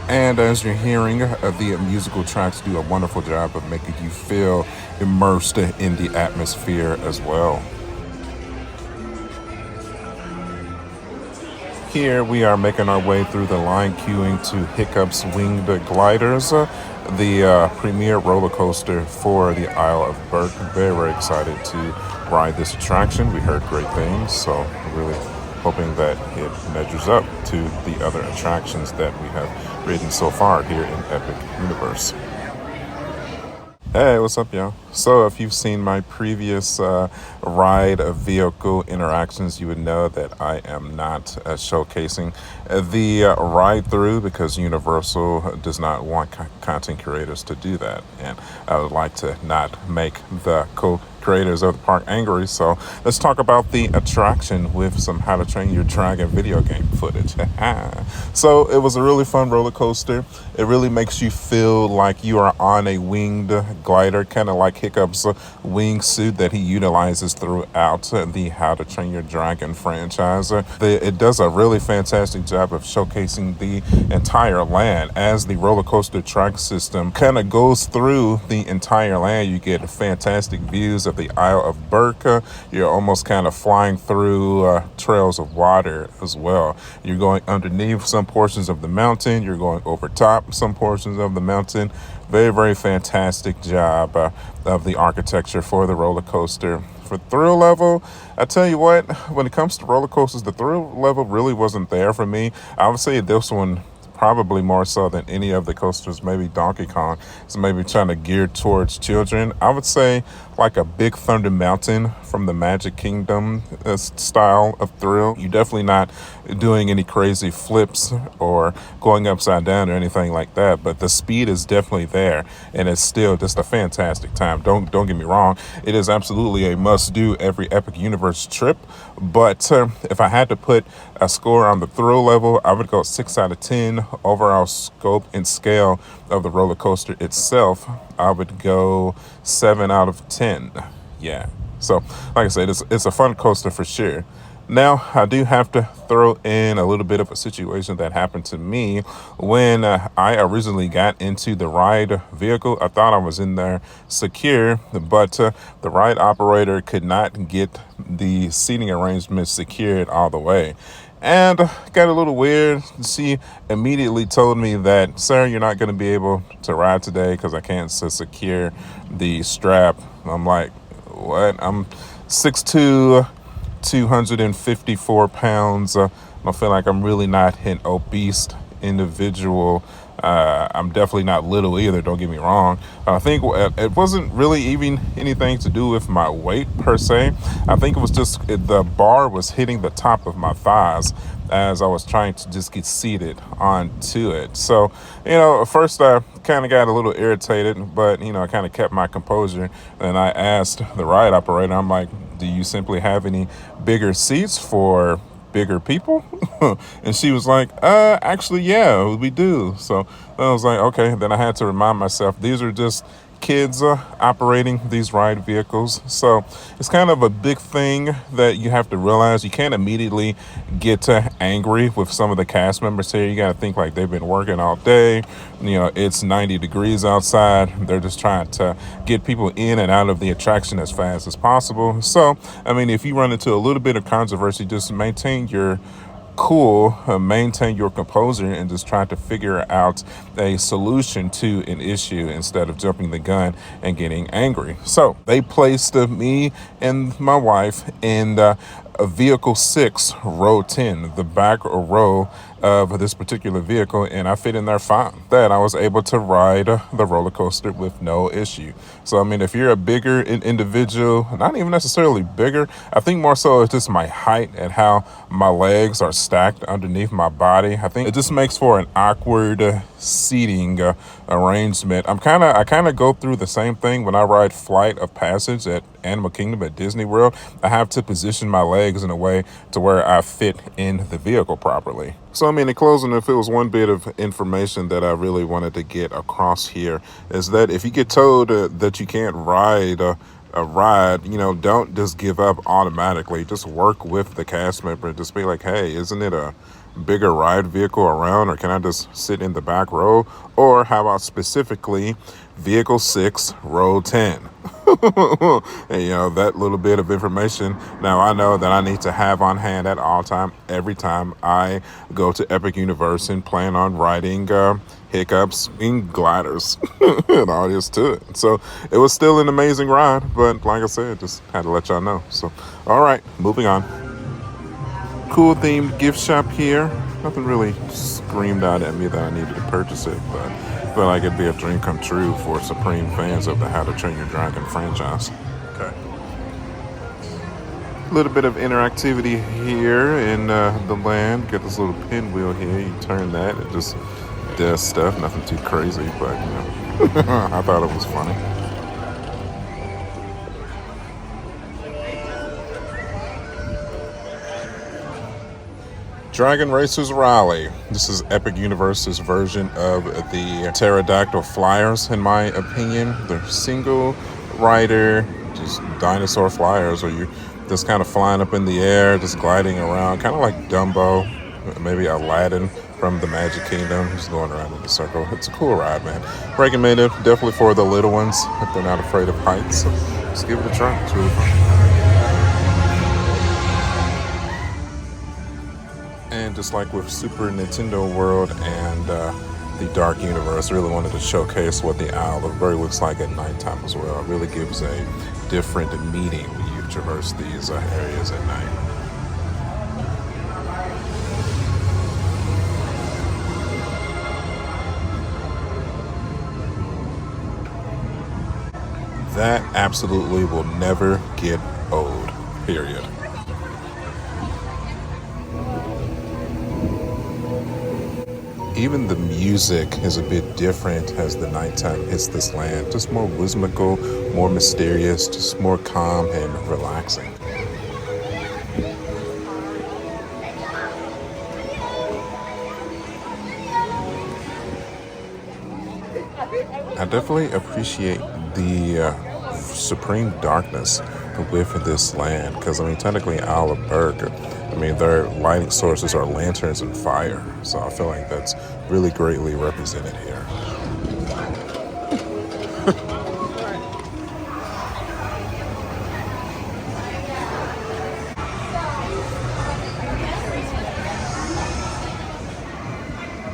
Speaker 1: And as you're hearing, the musical tracks do a wonderful job of making you feel immersed in the atmosphere as well. Here we are making our way through the line queuing to Hiccup's Winged Gliders, the premier roller coaster for the Isle of Berk. Very, very excited to ride this attraction. We heard great things, so really hoping that it measures up to the other attractions that we have ridden so far here in Epic Universe. Hey, what's up, y'all? So if you've seen my previous ride vehicle interactions, you would know that I am not showcasing the ride through because Universal does not want content creators to do that. And I would like to not make the creators of the park angry. So let's talk about the attraction with some How to Train Your Dragon video game footage. So it was a really fun roller coaster. It really makes you feel like you are on a winged glider, kind of like Hiccup's wingsuit that he utilizes throughout the How to Train Your Dragon franchise. It does a really fantastic job of showcasing the entire land as the roller coaster track system kind of goes through the entire land. You get fantastic views of the Isle of Berk. You're almost kind of flying through trails of water as well. You're going underneath some portions of the mountain. You're going over top some portions of the mountain. Very, very fantastic job of the architecture for the roller coaster. For thrill level, I tell you what, when it comes to roller coasters, the thrill level really wasn't there for me. I would say this one probably more so than any of the coasters. Maybe Donkey Kong is maybe trying to gear towards children. I would say like a Big Thunder Mountain from the Magic Kingdom style of thrill. You're definitely not doing any crazy flips or going upside down or anything like that, but the speed is definitely there, and it's still just a fantastic time. Don't get me wrong, it is absolutely a must-do every Epic Universe trip, but if I had to put a score on the thrill level, I would go 6 out of 10. Overall scope and scale of the roller coaster itself, I would go 7 out of 10. Yeah. So, like I said, it's a fun coaster for sure. Now, I do have to throw in a little bit of a situation that happened to me when I originally got into the ride vehicle. I thought I was in there secure, but the ride operator could not get the seating arrangements secured all the way. And got a little weird. She immediately told me that, sir, you're not going to be able to ride today because I can't secure the strap. I'm like, what? I'm 6'2", 254 pounds. I feel like I'm really not an obese individual. I'm definitely not little either, don't get me wrong. I think it wasn't really even anything to do with my weight per se. I think it was just the bar was hitting the top of my thighs as I was trying to just get seated onto it. So, at first I kind of got a little irritated, but, I kind of kept my composure. And I asked the ride operator, I'm like, do you simply have any bigger seats for bigger people? And she was like, actually, yeah, we do. So I was like, okay. Then I had to remind myself, these are just kids operating these ride vehicles. So it's kind of a big thing that you have to realize. You can't immediately get angry with some of the cast members here. You got to think like they've been working all day. It's 90 degrees outside. They're just trying to get people in and out of the attraction as fast as possible. So, if you run into a little bit of controversy, just maintain your cool, maintain your composure, and just try to figure out a solution to an issue instead of jumping the gun and getting angry. So they placed me and my wife in vehicle 6, row 10, the back row of this particular vehicle, and I fit in there fine. That I was able to ride the roller coaster with no issue. So if you're a bigger individual, not even necessarily bigger, I think more so it's just my height and how my legs are stacked underneath my body. I think it just makes for an awkward seating arrangement. I kind of go through the same thing when I ride Flight of Passage at Animal Kingdom at Disney World. I have to position my legs in a way to where I fit in the vehicle properly. So, in closing, if it was one bit of information that I really wanted to get across here, is that if you get told that you can't ride a ride, don't just give up automatically. Just work with the cast member and just be like, hey, isn't it a bigger ride vehicle around, or can I just sit in the back row? Or how about specifically vehicle 6, row 10? And that little bit of information, now I know that I need to have on hand at all time every time I go to Epic Universe and plan on riding hiccups and gliders and all this to it. So it was still an amazing ride, but like I said, just had to let y'all know. So all right, moving on. Cool themed gift shop here. Nothing really screamed out at me that I needed to purchase it, but I feel like it'd be a dream come true for supreme fans of the How to Train Your Dragon franchise. Okay. A little bit of interactivity here in the land. Got this little pinwheel here. You turn that, it just does stuff. Nothing too crazy, but I thought it was funny. Dragon Racers Rally. This is Epic Universe's version of the pterodactyl flyers, in my opinion. They're single rider, just dinosaur flyers, where you're just kind of flying up in the air, just gliding around, kind of like Dumbo, maybe Aladdin from the Magic Kingdom, just going around in a circle. It's a cool ride, man. Recommend it, definitely for the little ones if they're not afraid of heights. So just give it a try. It's really fun. And just like with Super Nintendo World and the Dark Universe, I really wanted to showcase what the Isle of Berk looks like at nighttime as well. It really gives a different meaning when you traverse these areas at night. That absolutely will never get old, period. Even the music is a bit different as the nighttime hits this land. Just more whimsical, more mysterious, just more calm and relaxing. I definitely appreciate the supreme darkness with this land, because technically Isle of Berk, their lighting sources are lanterns and fire, so I feel like that's really greatly represented here.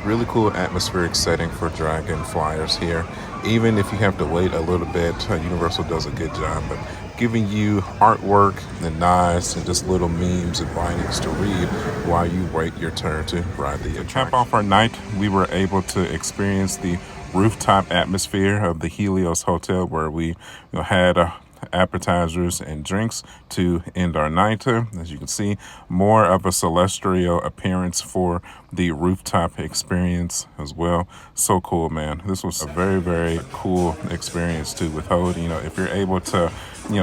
Speaker 1: Really cool atmospheric setting for Dragon Flyers here. Even if you have to wait a little bit, Universal does a good job of giving you artwork and knives and just little memes and bindings to read while you wait your turn to ride the attraction. To cap off our night, we were able to experience the rooftop atmosphere of the Helios Hotel, where we had appetizers and drinks to end our night. As you can see, more of a celestial appearance for the rooftop experience as well. So cool, man. This was a very, very cool experience to withhold. If you're able to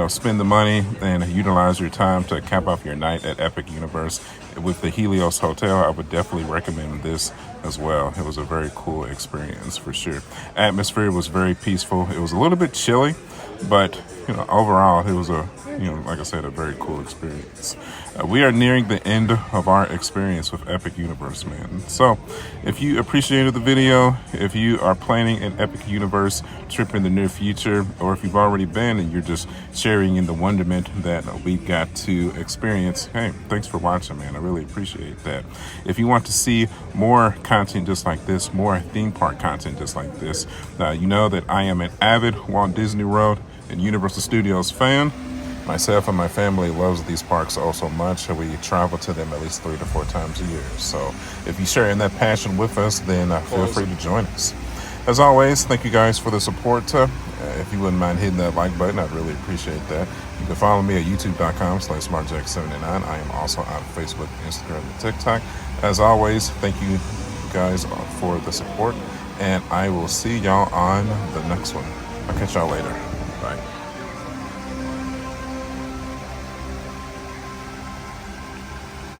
Speaker 1: spend the money and utilize your time to cap off your night at Epic Universe with the Helios Hotel, I would definitely recommend this as well. It was a very cool experience for sure. Atmosphere was very peaceful. It was a little bit chilly, but overall, it was like I said, a very cool experience. We are nearing the end of our experience with Epic Universe, man. So if you appreciated the video, if you are planning an Epic Universe trip in the near future, or if you've already been and you're just sharing in the wonderment that we got to experience, hey, thanks for watching, man. I really appreciate that. If you want to see more content just like this, more theme park content just like this, you know that I am an avid Walt Disney World and Universal Studios fan. Myself and my family loves these parks all so much. We travel to them at least 3 to 4 times a year. So if you share in that passion with us, then feel free to join us. As always, thank you guys for the support. If you wouldn't mind hitting that like button, I'd really appreciate that. You can follow me at youtube.com/smartjack79. I am also on Facebook, Instagram, and TikTok. As always, thank you guys for the support, and I will see y'all on the next one. I'll catch y'all later. Bye.